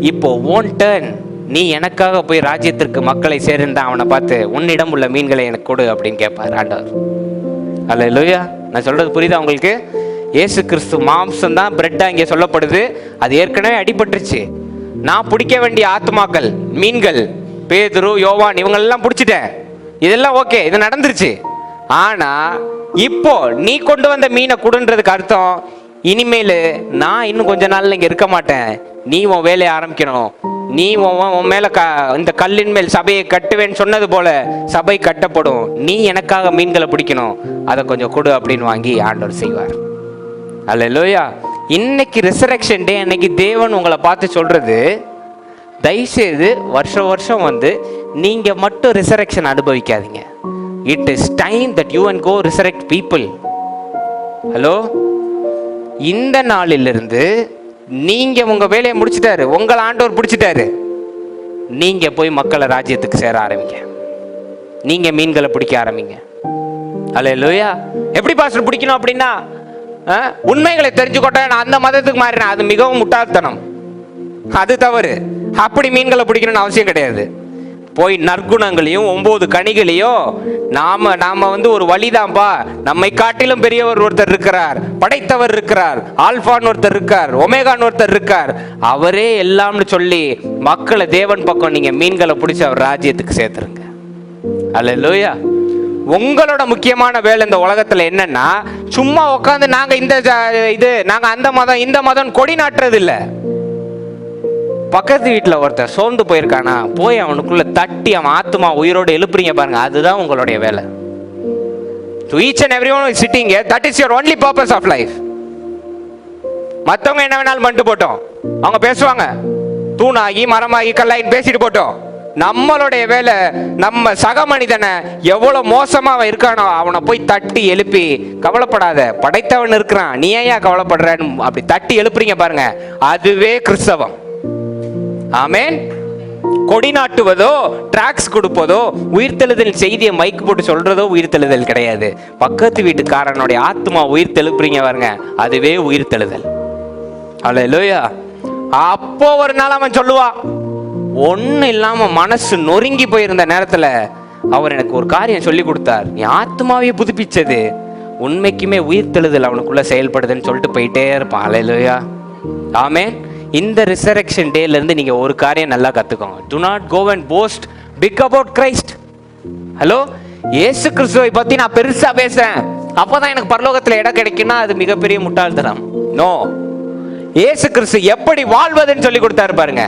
இப்போ ஓன் டர்ன், நீ எனக்காக போய் ராஜ்யத்திற்கு மக்களை சேர்ந்தா அவனை பார்த்து உன்னிடம் உள்ள மீன்களை எனக்கு கொடு அப்படின்னு கேட்பார் ஆண்டவர். அல்லேலூயா. நான் சொல்றது புரியுதா உங்களுக்கு? இயேசு கிறிஸ்து மாம்சம் தான் பிரெட்டா இங்கே சொல்லப்படுது. அது ஏற்கனவே அடிபட்டுருச்சு. நான் பிடிக்க வேண்டிய ஆத்மாக்கள் மீன்கள் பேதுரு, யோவான் இவங்களெல்லாம் பிடிச்சிட்டேன். இதெல்லாம் ஓகே, இது நடந்துருச்சு. ஆனா இப்போ நீ கொண்டு வந்த மீனை கொடுன்றதுக்கு அர்த்தம், இனிமேல் நான் இன்னும் கொஞ்ச நாள்ல இங்க இருக்க மாட்டேன், நீ உன் வேலையை ஆரம்பிக்கணும். நீ உன் மேல இந்த கல்லின் மேல் சபையை கட்டுவேன்னு சொன்னது போல சபை கட்டப்படும். நீ எனக்காக மீன்களை பிடிக்கணும், அதை கொஞ்சம் கொடு அப்படின்னு வாங்கி ஆண்டவர் செய்வார். அல்லேலூயா. இன்னைக்கு ரிசரக்ஷன் டே. அன்னைக்கு தேவன் உங்களை பார்த்து சொல்றது, தயவுசெய்து வருஷம் வருஷம் நீங்க மட்டும் ரிசரக்ஷன் அனுபவிக்காதீங்க. It is time that you and go resurrect people. Hello, இந்த நாளிலிருந்து நீங்க உங்க வேலையை முடிச்சிட்டாரு, உங்களை ஆண்டவர் பிடிச்சிட்டாரு. நீங்க போய் மக்களை ராஜ்யத்துக்கு சேர ஆரம்பிங்க. நீங்க மீன்களை பிடிக்க ஆரம்பிங்க. அல்லேலூயா. எப்படி பாஸ்டர் பிடிக்கணும் அப்படின்னா, உண்மைகளை தெரிஞ்சுக்கொண்டேன் நான் அந்த மதத்துக்கு மாறினேன், அது மிகவும் முட்டாள்தனம், அது தவறு. அப்படி மீன்களை பிடிக்கணும்னு அவசியம் கிடையாது. போய் நற்குணங்களையும் 9 கனிகளையும் நாம ஒரு வழிதான்பா, நம்மை காட்டிலும் பெரியவர் ஒருத்தர் இருக்கிறார், படைத்தவர் இருக்கிறார், ஆல்பான்னு ஒருத்தர் இருக்கார், ஒமேகான்னு ஒருத்தர் இருக்கார், அவரே எல்லாம்னு சொல்லி மக்களை தேவன் பக்கம் நீங்க மீன்களை பிடிச்சி அவர் ராஜ்யத்துக்கு சேர்த்துருங்க. அல்லேலூயா. உங்களோட முக்கியமான வேலை இந்த உலகத்துல என்னன்னா, சும்மா உட்காந்து நாங்க நாங்க அந்த மதம் இந்த மதம் கொடி நாட்டுறது இல்லை. பக்கத்து வீட்டில் ஒருத்தர் சோர்ந்து போயிருக்கானா, போய் அவனுக்குள்ள தட்டி அவன் ஆத்மா உயிரோடு எழுப்புறீங்க பாருங்க, அதுதான் உங்களுடைய வேலை. So each and everyone is sitting here, that is your only purpose of life. மற்றவங்க என்ன வேணாலும் பண்ணிட்டு போட்டோம், அவங்க பேசுவாங்க, தூணாகி மரமாகி கல்லாகி பேசிட்டு போட்டோம். நம்மளுடைய வேலை, நம்ம சக மனிதனை எவ்வளவு மோசமா அவன் இருக்கானோ அவனை போய் தட்டி எழுப்பி, கவலைப்படாத படைத்தவன் இருக்கிறான், நீ ஏன் கவலைப்படுறன்னு அப்படி தட்டி எழுப்புறீங்க பாருங்க, அதுவே கிறிஸ்தவம். ஆமென். கொடி நாட்டுவதோ, டிராக்ஸ் கொடுப்பதோ, உயிர்த்தெழுதல் செய்தியை மைக்கு போட்டு சொல்றதோ உயிர்த்தெழுதல் கிடையாது. பக்கத்து வீட்டுக்காரனுடைய ஆத்மா உயிர்த்தெழுப்புறீங்க பாருங்க, அதுவே உயிர்த்தெழுதல். அல்லேலூயா. அப்போ ஒரு நாள் அவன் சொல்லுவான், ஒன்னும் இல்லாம மனசு நொறுங்கி போயிருந்த நேரத்துல அவர் எனக்கு ஒரு காரியம் சொல்லி கொடுத்தார், நீ ஆத்மாவே புதுப்பிச்சது உண்மைக்குமே உயிர்த்தெழுதல் அவனுக்குள்ள செயல்படுதுன்னு சொல்லிட்டு போயிட்டே இருப்பான். அல்லேலூயா. ஆமென். இந்த ரிசரக்ஷன் டேல இருந்து நீங்க ஒரு காரியம் நல்லா கத்துக்கோங்க. Do not go and boast big about Christ. Hello, இயேசு கிறிஸ்துவை பத்தி நான் பெருசா பேசுறேன், அப்பதான் எனக்கு பரலோகத்துல இடம் கிடைக்கும்னா அது மிகப்பெரிய முட்டாள்தனம். நோ, இயேசு கிறிஸ்து எப்படி வாழ்வதுன்னு சொல்லி கொடுத்தாரு பாருங்க.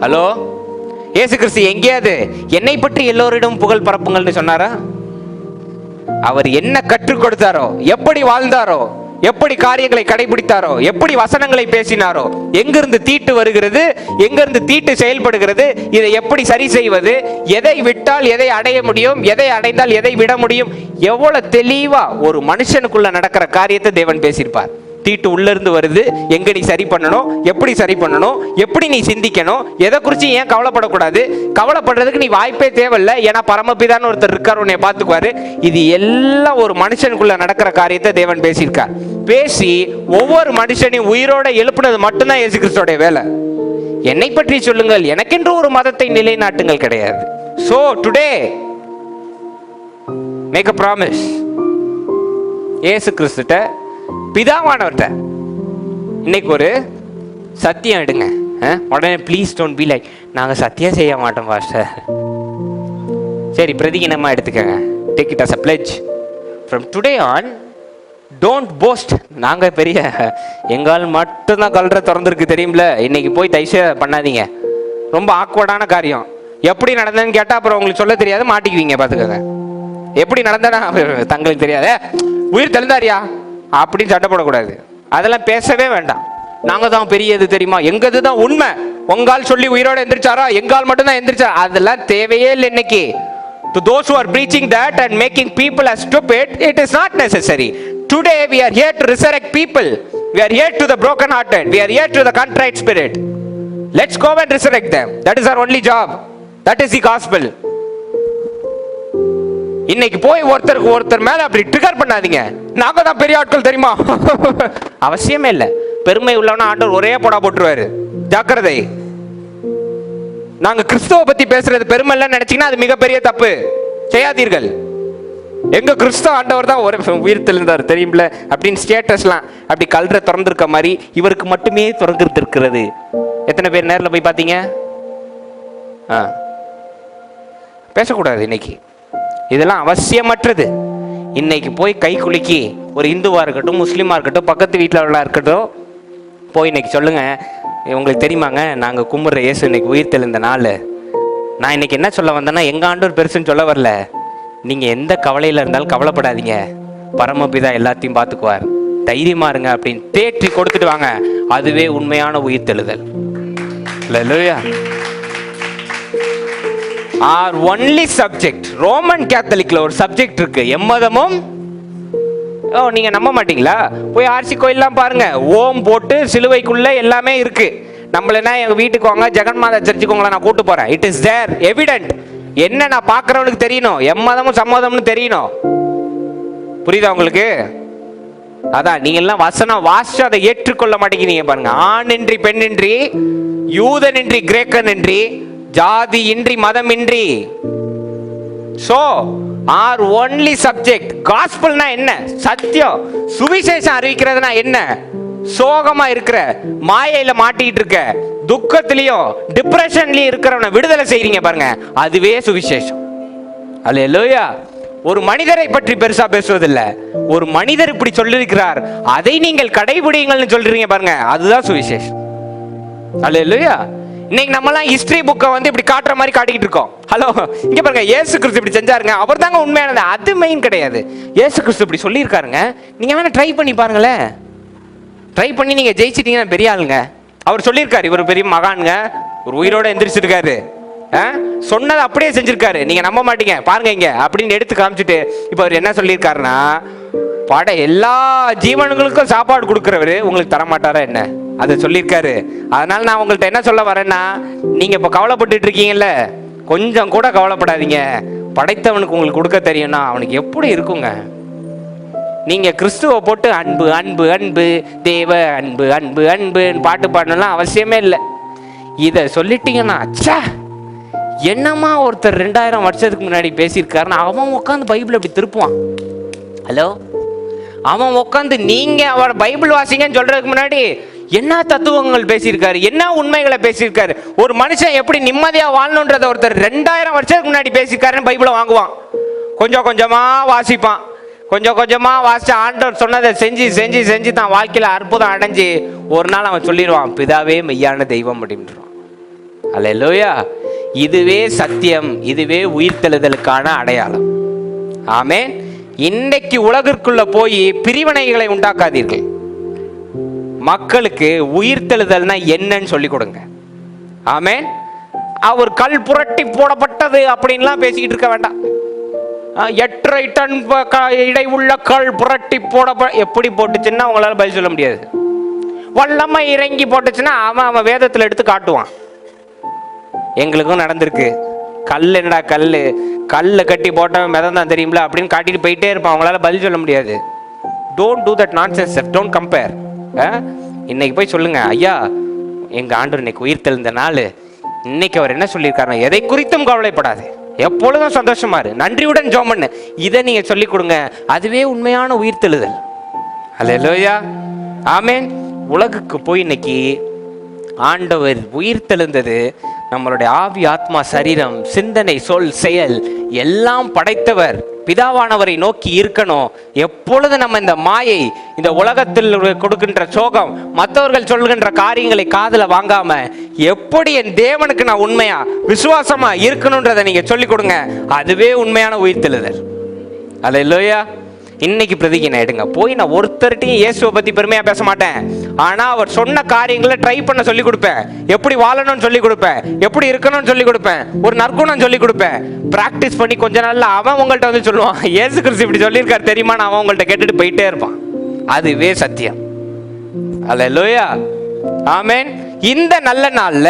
ஹலோ, இயேசு கிறிஸ்து எங்கேயாவது என்னை பற்றி எல்லோரிடம் புகழ் பரப்புங்கள்னு சொன்னாரா? அவர் என்ன கற்றுக் கொடுத்தாரோ, எப்படி வாழ்ந்தாரோ, எப்படி காரியங்களை கடைபிடித்தாரோ, எப்படி வசனங்களை பேசினாரோ, எங்கிருந்து தீட்டு வருகிறது, எங்கிருந்து தீட்டு செயல்படுகிறது, இதை எப்படி சரி செய்வது, எதை விட்டால் எதை அடைய முடியும், எதை அடைந்தால் எதை விட முடியும், எவ்வளவு தெளிவா ஒரு மனுஷனுக்குள்ள நடக்கிற காரியத்தை தேவன் பேசியிருப்பார். தீட்டு உள்ள இருந்து வருது. எங்க நீ சரி பண்ணணும், எப்படி சரி பண்ணணும், எப்படி நீ சிந்திக்கணும், எதை குறிச்சு ஏன் கவலைப்படக்கூடாது, கவலைப்படுறதுக்கு நீ வாய்ப்பே தேவையில்லை, ஏன்னா பரமபிதான்னு ஒருத்தர் இருக்கார், உன்னை பார்த்துக்குவாரு. இது எல்லாம் ஒரு மனுஷனுக்குள்ள நடக்கிற காரியத்தை தேவன் பேசியிருக்கார். பேசி ஒவ்வொரு மனுஷனையும் உயிரோட எழுப்புனது மட்டும்தான் இயேசு கிறிஸ்துவோட வேலை. என்னை பற்றி சொல்லுங்கள், எனக்கென்று ஒரு மதத்தை நிலைநாட்டுங்கள் கிடையாது. So today make a promise. இயேசு கிறிஸ்துட்ட, பிதாவானவர்கிட்ட இன்னைக்கு ஒரு சத்தியம் எடுங்க. உடனே ப்ளீஸ் டோன்ட் பி லைக், நாங்கள் சத்தியம் செய்ய மாட்டோம் பாஸ்டர். சரி, பிரதிகினமாக எடுத்துக்கங்க. Take it as a pledge. From today on don't boast. நாங்கள் பெரிய எங்கால் மட்டும்தான் கல்ற திறந்துருக்கு தெரியும்ல, இன்னைக்கு போய் தயவுசெய்து பண்ணாதீங்க. ரொம்ப ஆக்வர்டான காரியம். எப்படி நடந்ததுன்னு கேட்டால் அப்புறம் உங்களுக்கு சொல்ல தெரியாது, மாட்டிக்குவீங்க. பார்த்துக்கோங்க. எப்படி நடந்தா தங்களுக்கு தெரியாது, உயிர் தெளிந்தாரியா அப்படின்னு சட்டை போடக்கூடாது. அதெல்லாம் பேசவே வேண்டாம். நாங்கள் தான் பெரியது தெரியுமா, எங்கது தான் உண்மை, உங்கால் சொல்லி உயிரோட எந்திரிச்சாரா, எங்கால் மட்டும் தான் எந்திரிச்சாரா, அதெல்லாம் தேவையே இல்லை இன்னைக்கு. To those who are preaching that and making people as stupid, it is not necessary. Today we are here to resurrect people. We are here to the broken hearted. We are here to the contrite spirit. Let's go and resurrect them. That is our only job. That is the gospel. இன்னைக்கு போய் ஒருத்தருக்கு ஒருத்தர் மேல அப்படி trigger பண்ணாதீங்க. நாங்க தான் பெரிய ஆட்கள் தெரியுமா, அவசியமே இல்லை. பெருமை உள்ளவனா ஆண்டவர் ஒரே போடா போட்டுருவாரு. ஜாக்கிரதை. நாங்க கிறிஸ்துவ பத்தி பேசுறது பெருமை இல்லைன்னு நினைச்சீங்கன்னா அது மிகப்பெரிய தப்பு. செய்யாதீர்கள். எங்க கிறிஸ்துவ ஆண்டவர் தான் ஒரு உயிர் தெளிந்தார் தெரியும்ல அப்படின்னு ஸ்டேட்டஸ்லாம் அப்படி கல்ற திறந்திருக்க மாதிரி இவருக்கு மட்டுமே திறந்திருக்கிறது. எத்தனை பேர் நேரில் போய் பார்த்தீங்க? பேசக்கூடாது இன்னைக்கு. இதெல்லாம் அவசியமற்றது. இன்னைக்கு போய் கை குலுக்கி ஒரு இந்துவா இருக்கட்டும், முஸ்லீமா இருக்கட்டும், பக்கத்து வீட்டில் உள்ள இருக்கட்டும், போய் இன்னைக்கு சொல்லுங்க, உங்களுக்கு தெரியுமாங்க நாங்கள் கும்பிட்ற இயேசு இன்னைக்கு உயிர் தெளிந்த நாள். நான் இன்னைக்கு என்ன சொல்ல வந்தேன்னா, எங்க ஆண்டவர் பெருசுன்னு சொல்ல வரல. நீங்க எந்த கவலையில இருந்தாலும் கவலைப்படாதீங்க, பரமபிதா எல்லாத்தையும் பார்த்துக்குவார், தைரியமா இருங்க அப்படின்னு தேற்றி கொடுத்துட்டு வாங்க. அதுவே உண்மையான உயிர் தெழுதல். அல்லேலூயா. Our only subject, ரோமன் கேத்தலிக்ல ஒரு சப்ஜெக்ட் இருக்கு, எம்மதமும். நீங்க நம்ப மாட்டீங்களா? போய் ஆர்சி கோயில்லாம் பாருங்க, ஓம் போட்டு சிலுவைக்குள்ள எல்லாமே இருக்கு. நம்மளனா எங்க வீட்டுக்கு வாங்க, ஜெகன்மாதா சர்ச்சுக்கு உங்களை நான் கூட்டு போறேன். It is there evident. என்ன நான் பார்க்கறவனுக்கு தெரியணும், எம்மதமும் சம்மதம்னு தெரியணும். புரியுதா உங்களுக்கு? அதான் நீங்க எல்லாம் வசனம் வாசிச்சு அதை ஏற்றுக்கொள்ள மாட்டேங்கிறீங்க பாருங்க. ஆணின்றி பெண்ணின்றி, யூதனின்றி கிரேக்கனின்றி, ஜாதி இன்றி மதமின்றி. சோ ஆர் ஒன்லி சப்ஜெக்ட் காஸ்பல்னா என்ன? சத்தியம். சுவிசேஷம் அறிவிக்கிறதுனா என்ன? சோகமா இருக்கிற, மாயையில மாட்டிட்டு இருக்க, துக்கத்திலையும் டிப்ரெஷன்லயும் இருக்கிறவனை விடுதலை செய்றீங்க பாருங்க, அதுவே சுவிசேஷம். அல்லேலூயா. ஒரு மனிதரை பற்றி பெருசா பேசுவதில்லை, ஒரு மனிதர் இப்படி சொல்லியிருக்கிறார், அதை நீங்கள் கடைபிடிங்கள்னு சொல்றீங்க பாருங்க, அதுதான் சுவிசேஷம். அல்லேலூயா. இன்னைக்கு நம்மலாம் ஹிஸ்டரி புக்கை வந்து இப்படி காட்டுற மாதிரி காட்டிக்கிட்டு இருக்கோம். ஹலோ, இங்க பாருங்க, இயேசு கிறிஸ்து இப்படி செஞ்சாருங்க, அவர் தாங்க உண்மையானது. அது மெயின் கிடையாது. இயேசு கிறிஸ்து இப்படி சொல்லியிருக்காருங்க, நீங்க வேணா ட்ரை பண்ணி பாருங்களேன். ட்ரை பண்ணி நீங்க ஜெயிச்சிட்டீங்கன்னா பெரிய ஆளுங்க. அவர் சொல்லியிருக்காரு, இவர் பெரிய மகானுங்க, ஒரு உயிரோட எந்திரிச்சிருக்காரு, சொன்னதை அப்படியே செஞ்சிருக்காரு. நீங்க நம்ப மாட்டீங்க, பாருங்க இங்க அப்படின்னு எடுத்து காமிச்சிட்டு இப்ப அவர் என்ன சொல்லியிருக்காருன்னா, எல்லா ஜீவன்களுக்கும் சாப்பாடு கொடுக்கிறவரு உங்களுக்கு தரமாட்டாரா என்ன? அதை சொல்லியிருக்காரு. அதனால நான் உங்கள்கிட்ட என்ன சொல்ல வரேன்னா, நீங்க இப்ப கவலைப்பட்டு இருக்கீங்கல்ல, கொஞ்சம் கூட கவலைப்படாதீங்க. படைத்தவனுக்கு உங்களுக்கு கொடுக்க தெரியும்னா அவனுக்கு எப்படி இருக்குங்க? நீங்க கிறிஸ்துவ போட்டு அன்பு அன்பு அன்பு தேவ அன்பு அன்பு அன்புன்னு பாட்டு பாடணும்லாம் அவசியமே இல்லை. இதை சொல்லிட்டீங்கன்னா, அச்சா என்னமா ஒருத்தர் 2000 வருஷத்துக்கு முன்னாடி பேசியிருக்காருன்னு அவன் உட்காந்து பைபிள் அப்படி திருப்புவான். ஹலோ, அவன் உட்காந்து நீங்க அவரை பைபிள் வாசிங்கன்னு சொல்றதுக்கு முன்னாடி என்ன தத்துவங்கள் பேசியிருக்காரு, என்ன உண்மைகளை பேசியிருக்காரு, ஒரு மனுஷன் எப்படி நிம்மதியா வாழணுன்றத ஒருத்தர் 2000 வருஷத்துக்கு முன்னாடி பேசியிருக்காருன்னு பைபிளை வாங்குவான். கொஞ்சம் கொஞ்சமா வாசிப்பான், கொஞ்சம் கொஞ்சமா வாசிச்சு ஆண்டவர் சொன்னதை செஞ்சு செஞ்சு செஞ்சு தான் வாழ்க்கையில அற்புதம் அடைஞ்சு ஒரு நாள் அவன் சொல்லிடுவான், பிதாவே மெய்யான தெய்வம் அப்படின்றான். அல்லேலூயா. இதுவே சத்தியம், இதுவே உயிர்த்தெழுதலுக்கான அடையாளம். ஆமென். இன்றைக்கு உலகிற்குள்ள போய் பிரிவினைகளை உண்டாக்காதீர்கள். மக்களுக்கு உயிர்த்தெழுதல்னா என்னன்னு சொல்லி கொடுங்க. ஆமென். அவர் கல் புரட்டி போடப்பட்டது அப்படின்லாம் பேசிக்கிட்டு இருக்க வேண்டாம். 8.5 டன் இடை உள்ள கல் புரட்டி போட எப்படி போட்டுச்சுன்னா அவங்களால பதில் சொல்ல முடியாது. வல்லமை இறங்கி போட்டுச்சுன்னா அவன் வேதத்தில் எடுத்து காட்டுவான். எங்களுக்கும் நடந்திருக்கு. கல் என்னடா கல்லை கட்டி போட்டவன் மெதம் தான் தெரியுங்களா அப்படின்னு காட்டிட்டு போயிட்டே இருப்பான். அவங்களால பதில் சொல்ல முடியாது. Don't do that nonsense, don't compare. இன்னைக்கு போய் சொல்லுங்க, ஐயா எங்க ஆண்டவர் இன்னைக்கு உயிர் தெழுந்த நாள், இன்னைக்கு அவர் என்ன சொல்லியிருக்காரு, எதை குறித்தும் கவலைப்படாது, எப்பொழுதும் சந்தோஷமா இரு, நன்றியுடன் ஜெபம் பண்ணு, இதை நீங்க சொல்லி கொடுங்க. அதுவே உண்மையான உயிர் தெழுதல். அல்லேலூயா, ஆமென். உலகுக்கு போய் இன்னைக்கு ஆண்டவர் உயிர் தெழுந்தது நம்மளுடைய ஆவி, ஆத்மா, சரீரம், சிந்தனை, சொல், செயல் எல்லாம் படைத்தவர் பிதாவானவரை நோக்கி இருக்கணும். எப்பொழுது நம்ம இந்த மாயை, இந்த உலகத்தில் கொடுக்கின்ற சோகம், மற்றவர்கள் சொல்கின்ற காரியங்களை காதுல வாங்காம எப்படி என் தேவனுக்கு நான் உண்மையா விசுவாசமா இருக்கணும்ன்றதை நீங்க சொல்லிக் கொடுங்க. அதுவே உண்மையான உயிர் தெழுதல். அல்லேலூயா. இன்னைக்கு பிரதிஜை எடுங்க. போய் நான் ஒருத்தர்கிட்டையும் இயேசுவை பத்தி பெருமையா பேச மாட்டேன். ஆனா அவர் சொன்ன காரியங்களை ட்ரை பண்ண சொல்லி கொடுப்பேன். எப்படி வாழணும்னு சொல்லி கொடுப்பேன், எப்படி இருக்கணும்னு சொல்லி கொடுப்பேன், ஒரு நற்குணம் சொல்லி கொடுப்பேன். பிராக்டிஸ் பண்ணி கொஞ்ச நாள்ல அவன் உங்கள்கிட்ட வந்து சொல்லுவான், இயேசு கிறிஸ்து இப்படி சொல்லியிருக்காரு தெரியுமான்னு அவன் உங்கள்கிட்ட கேட்டுட்டு போயிட்டே இருப்பான். அதுவே சத்தியம். அல்லேலூயா, ஆமென். இந்த நல்ல நாள்ல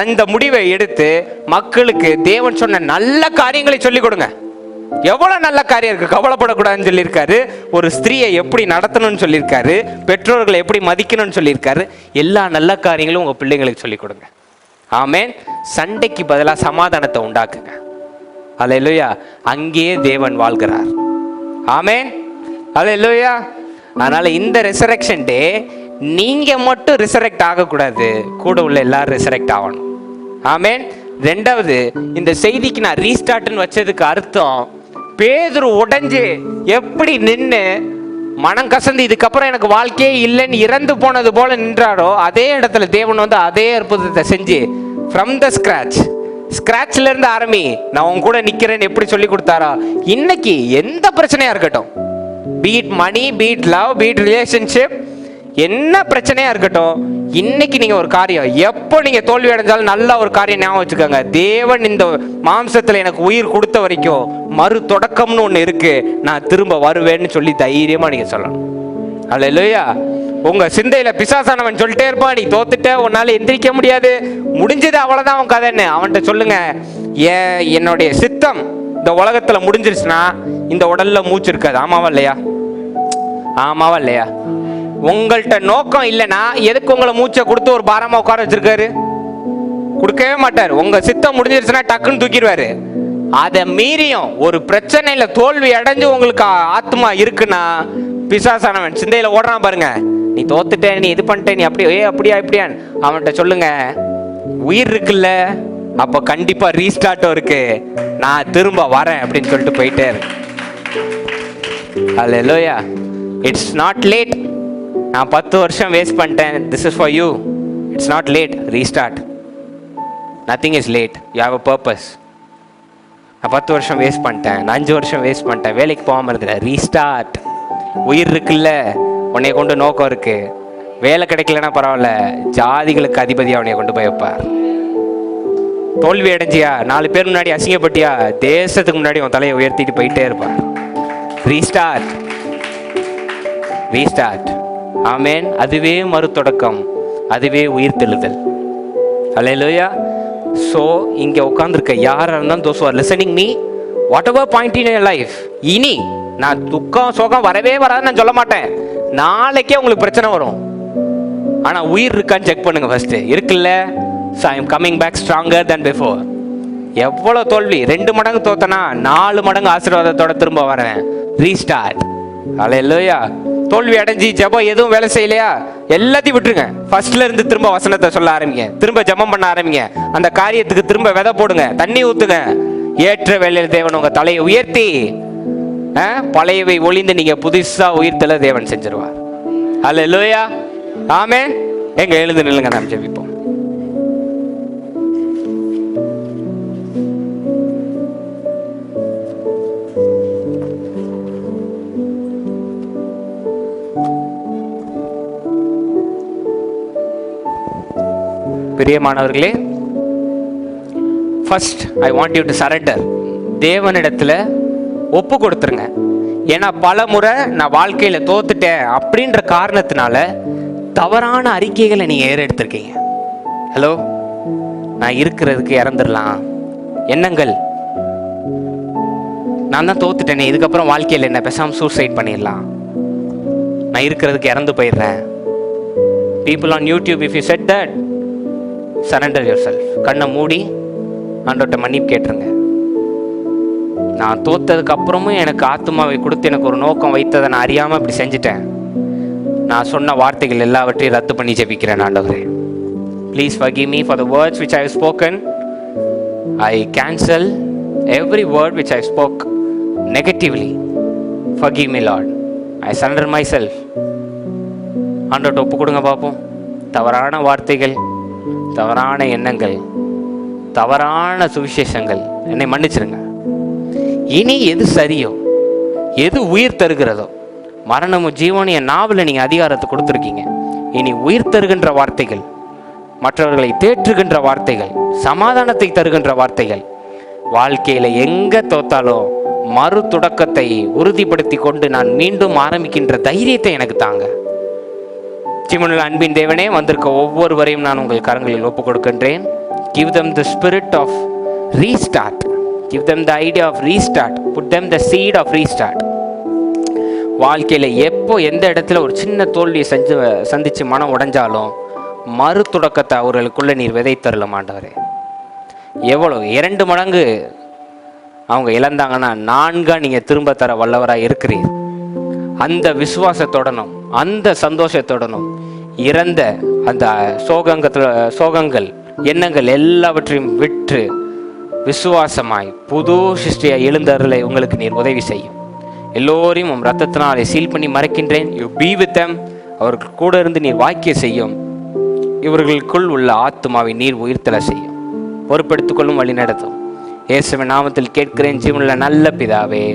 இந்த முடிவை எடுத்து மக்களுக்கு தேவன் சொன்ன நல்ல காரியங்களை சொல்லிக் கொடுங்க. எவ்வளவு நல்ல காரியம் இருக்கு, கவலைப்படக்கூடாதுன்னு சொல்லியிருக்காரு. ஒரு ஸ்திரீயை எப்படி நடத்தணும்னு சொல்லியிருக்காரு, பெற்றோர்களை எப்படி மதிக்கணும்னு சொல்லியிருக்காரு. எல்லா நல்ல காரியங்களும் உங்க பிள்ளைங்களுக்கு சொல்லிக் கொடுங்க. ஆமென். சண்டைக்கு பதிலாக சமாதானத்தை உண்டாக்குங்க. அல்லேலூயா. அங்கேயே தேவன் வாழ்கிறார். ஆமென். அல்லேலூயா. அதனால இந்த ரிசரெக்ஷன் டே நீங்க மட்டும் ரிசரெக்ட் ஆகக்கூடாது, கூட உள்ள எல்லாரும் ரிசரெக்ட் ஆகணும். ஆமென். ரெண்டாவது, இந்த செய்திக்கு நான் ரீஸ்டார்ட்னு வச்சதுக்கு அர்த்தம், பேதுரு உடைஞ்சு எப்படி நின்று மனம் கசந்து இதுக்கப்புறம் எனக்கு வாழ்க்கையே இல்லைன்னு இறந்து போனது போல நின்றாரோ, அதே இடத்துல தேவன் வந்து அதே அற்புதத்தை செஞ்சு ஃப்ரம் த ஸ்கிராட்ச்ல இருந்து ஆரம்பி, நான் உன் கூட நிக்கிறேன்னு எப்படி சொல்லி கொடுத்தாரோ, இன்னைக்கு எந்த பிரச்சனையா இருக்கட்டும், பீட் மணி, பீட் லவ், பீட் ரிலேஷன்ஷிப், என்ன பிரச்சனையா இருக்கட்டும், இன்னைக்கு நீங்க ஒரு காரியம், எப்போ நீங்க தோல்வி அடைஞ்சாலும் நல்ல ஒரு காரியம் ஞாபகம் வச்சுக்கோங்க. தேவன் இந்த மாம்சத்துல எனக்கு உயிர் கொடுத்த வரைக்கும் மறு தொடக்கம்னு ஒண்ணு இருக்கு, நான் திரும்ப வருவேன்னு சொல்லி தைரியமா நீங்க சொல்லணும். அல்லேலூயா. உங்க சிந்தையில பிசாசானவன் சொல்லிட்டே இருப்பான், நீ தோத்துட்ட, உன்னால எந்திரிக்க முடியாது, முடிஞ்சது அவ்வளவுதான் உன் கதைன்னு. அவன்கிட்ட சொல்லுங்க, என்னுடைய சித்தம் இந்த உலகத்துல முடிஞ்சிருச்சுன்னா இந்த உடல்ல மூச்சு இருக்காது. ஆமாவா இல்லையா? ஆமாவா இல்லையா? உங்கள்கிட்ட நோக்கம் இல்லைன்னா எதுக்கு உங்களை மூச்சை கொடுத்து ஒரு பாரமா உட்கார வச்சிருக்காரு? கொடுக்கவே மாட்டார். உங்க சித்தம் முடிஞ்சிருச்சுன்னா டக்குன்னு தூக்கிடுவாரு. அதை மீறியும் ஒரு பிரச்சனையில தோல்வி அடைஞ்சு உங்களுக்கு ஆத்மா இருக்குன்னா, பிசாசானவன் சிந்தையில ஓடுறான் பாருங்க, நீ தோத்துட்ட, நீ இது பண்ணிட்ட, நீ அப்படியா இப்படியான், அவன்கிட்ட சொல்லுங்க, உயிர் இருக்குல்ல, அப்ப கண்டிப்பா ரீஸ்டார்ட்டும் இருக்கு, நான் திரும்ப வரேன் அப்படின்னு சொல்லிட்டு போயிட்டே இருக்கு. அல்லேலூயா. It's not late. நான் 10 வருஷம் வேஸ்ட் பண்ணிட்டேன், this is for you. It's not late, restart. Nothing is late, you have a purpose. நான் 10 வருஷம் வேஸ்ட் பண்ணிட்டேன், நான் 5 வருஷம் வேஸ்ட் பண்ணிட்டேன், வேலைக்கு போகாமல் இருந்தேன், ரீஸ்டார்ட். உயிர் இருக்குல்ல, உன்னை கொண்டு நோக்கம் இருக்கு. வேலை கிடைக்கலன்னா பரவாயில்ல, ஜாதிகளுக்கு அதிபதியாக உன்னை கொண்டு போய் வைப்பார். தோல்வி அடைஞ்சியா, 4 பேர் முன்னாடி அசிங்கப்பட்டியா, தேசத்துக்கு முன்னாடி உன் தலையை உயர்த்திட்டு போயிட்டே இருப்பார். Restart, restart. ஆமென். அதுவே மறு தொடக்கம், அதுவே உயிர் தெழுதல். அல்லேலூயா. ஸோ இங்கே உட்காந்துருக்க யாராக இருந்தாலும், those who are listening me, whatever point in your life, இனி நான் துக்கம் சோகம் வரவே வராதுன்னு நான் சொல்ல மாட்டேன். நாளைக்கே உங்களுக்கு பிரச்சனை வரும், ஆனால் உயிர் இருக்கான்னு செக் பண்ணுங்க ஃபர்ஸ்ட். இருக்குல்ல, so I am coming back stronger than before. எவ்வளோ தோல்வி, 2 மடங்கு தோத்தனா 4 மடங்கு ஆசீர்வாதத்தோட திரும்ப வரேன். ரீஸ்டார்ட். அல்லேலூயா. தோல்வி அடைஞ்சி ஜெபம் எதுவும் வேலை செய்யலையா, எல்லாத்தையும் விட்டுருங்க. ஃபர்ஸ்ட்ல இருந்து திரும்ப வசனத்தை சொல்ல ஆரம்பிங்க, திரும்ப ஜெபம் பண்ண ஆரம்பிங்க, அந்த காரியத்துக்கு திரும்ப விதை போடுங்க, தண்ணி ஊத்துங்க. ஏற்ற வேளையில் தேவன் உங்க தலையை உயர்த்தி பழையவை ஒளிந்து நீங்க புதுசா உயிர்த்தல தேவன் செஞ்சிருவார். அல்லேலூயா. ஆமென். எங்க எழுந்து நில்லுங்க, நாம் ஜெபிப்போம். பிரியமானவர்களே, first I want you to surrender. தேவனிடத்தில் ஒப்பு கொடுத்துருங்க. ஏன்னா பல முறை நான் வாழ்க்கையில் தோத்துட்டேன் அப்படின்ற காரணத்தினால தவறான அறிக்கைகளை நீங்கள் ஏறெடுத்திருக்கீங்க. ஹலோ, நான் இருக்கிறதுக்கு இறந்துடலாம் எண்ணங்கள், நான் தான் தோத்துட்டேனே, இதுக்கப்புறம் வாழ்க்கையில் என்ன பேசாமல் சூசைட் பண்ணிடலாம், நான் இருக்கிறதுக்கு இறந்து போயிடுறேன். People on YouTube, if you said that, surrender yourself. கண்ணை மூடி ஆண்டவர்கிட்ட மன்னிப்பு கேட்டுருங்க. நான் தோத்ததுக்கு அப்புறமும் எனக்கு ஆத்மாவை கொடுத்து எனக்கு ஒரு நோக்கம் வைத்ததை நான் அறியாமல் இப்படி செஞ்சுட்டேன். நான் சொன்ன வார்த்தைகள் எல்லாவற்றையும் ரத்து பண்ணி ஜெபிக்கிறேன் ஆண்டவரே. Please forgive me for the words which I have spoken. I cancel every word which I spoke negatively. Forgive me, Lord. I surrender myself. ஆண்டவர்கிட்ட ஒப்பு கொடுங்க பார்ப்போம். தவறான வார்த்தைகள், தவறான எண்ணங்கள், தவறான சுவிசேஷங்கள், என்னை மன்னிச்சிருங்க. இனி எது சரியோ, எது உயிர் தருகிறதோ, மரணமும் ஜீவனும் என் நாவில் நீங்கள் அதிகாரத்தை கொடுத்துருக்கீங்க. இனி உயிர் தருகின்ற வார்த்தைகள், மற்றவர்களை தேற்றுகின்ற வார்த்தைகள், சமாதானத்தை தருகின்ற வார்த்தைகள், வாழ்க்கையில் எங்கே தோத்தாலும் மறு தொடக்கத்தை உறுதிப்படுத்தி கொண்டு நான் மீண்டும் ஆரம்பிக்கின்ற தைரியத்தை எனக்கு தாங்க. ஜீவனுள்ள அன்பின் தேவனே, வந்திருக்க ஒவ்வொருவரையும் நான் உங்கள் கரங்களில் ஒப்புக் கொடுக்கின்றேன். Give them the spirit of restart. Give them the idea of restart. Put them the seed of restart. வாழ்க்கையில் எப்போ எந்த இடத்துல ஒரு சின்ன தோல்வியை சந்தித்து மனம் உடைஞ்சாலும் மறு தொடக்கத்தை அவர்களுக்குள்ள நீர் விதைத்தருளும் ஆண்டவரே. எவ்வளோ 2 மடங்கு அவங்க இழந்தாங்கன்னா 4 நீங்கள் திரும்ப தர வல்லவராக இருக்கிறீர். அந்த விசுவாசத்துடனும் அந்த சந்தோஷத்துடனும் இறந்த அந்த சோகங்கள் எண்ணங்கள் எல்லாவற்றையும் விற்று விசுவாசமாய் புது சிருஷ்டியாய் எழுந்தருளை உங்களுக்கு நீர் உதவி செய்யும். எல்லோரையும் உம் ரத்தத்தினாலே சீல் பண்ணி மறைக்கின்றேன். You be with them. அவர்கள் கூட இருந்து நீர் வாக்கிய செய்யும். இவர்களுக்குள் உள்ள ஆத்துமாவை நீர் உயிர்த்தல செய்யும். பொறுப்பெடுத்துக் கொள்ளும், வழி நடத்தும். இயேசுவின் நாமத்தில் கேட்கிறேன் ஜீவனுள்ள நல்ல பிதாவே,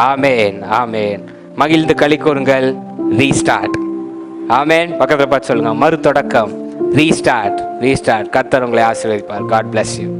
ஆமேன் ஆமேன். மகிழ்ந்து களி கூறுங்கள். ரீஸ்டார்ட். ஆமேன். பக்கத்தில் பார்த்து சொல்லுங்க, மறு தொடக்கம். ரீஸ்டார்ட். கர்த்தர் உங்களை ஆசீர்வதிப்பார். God bless you.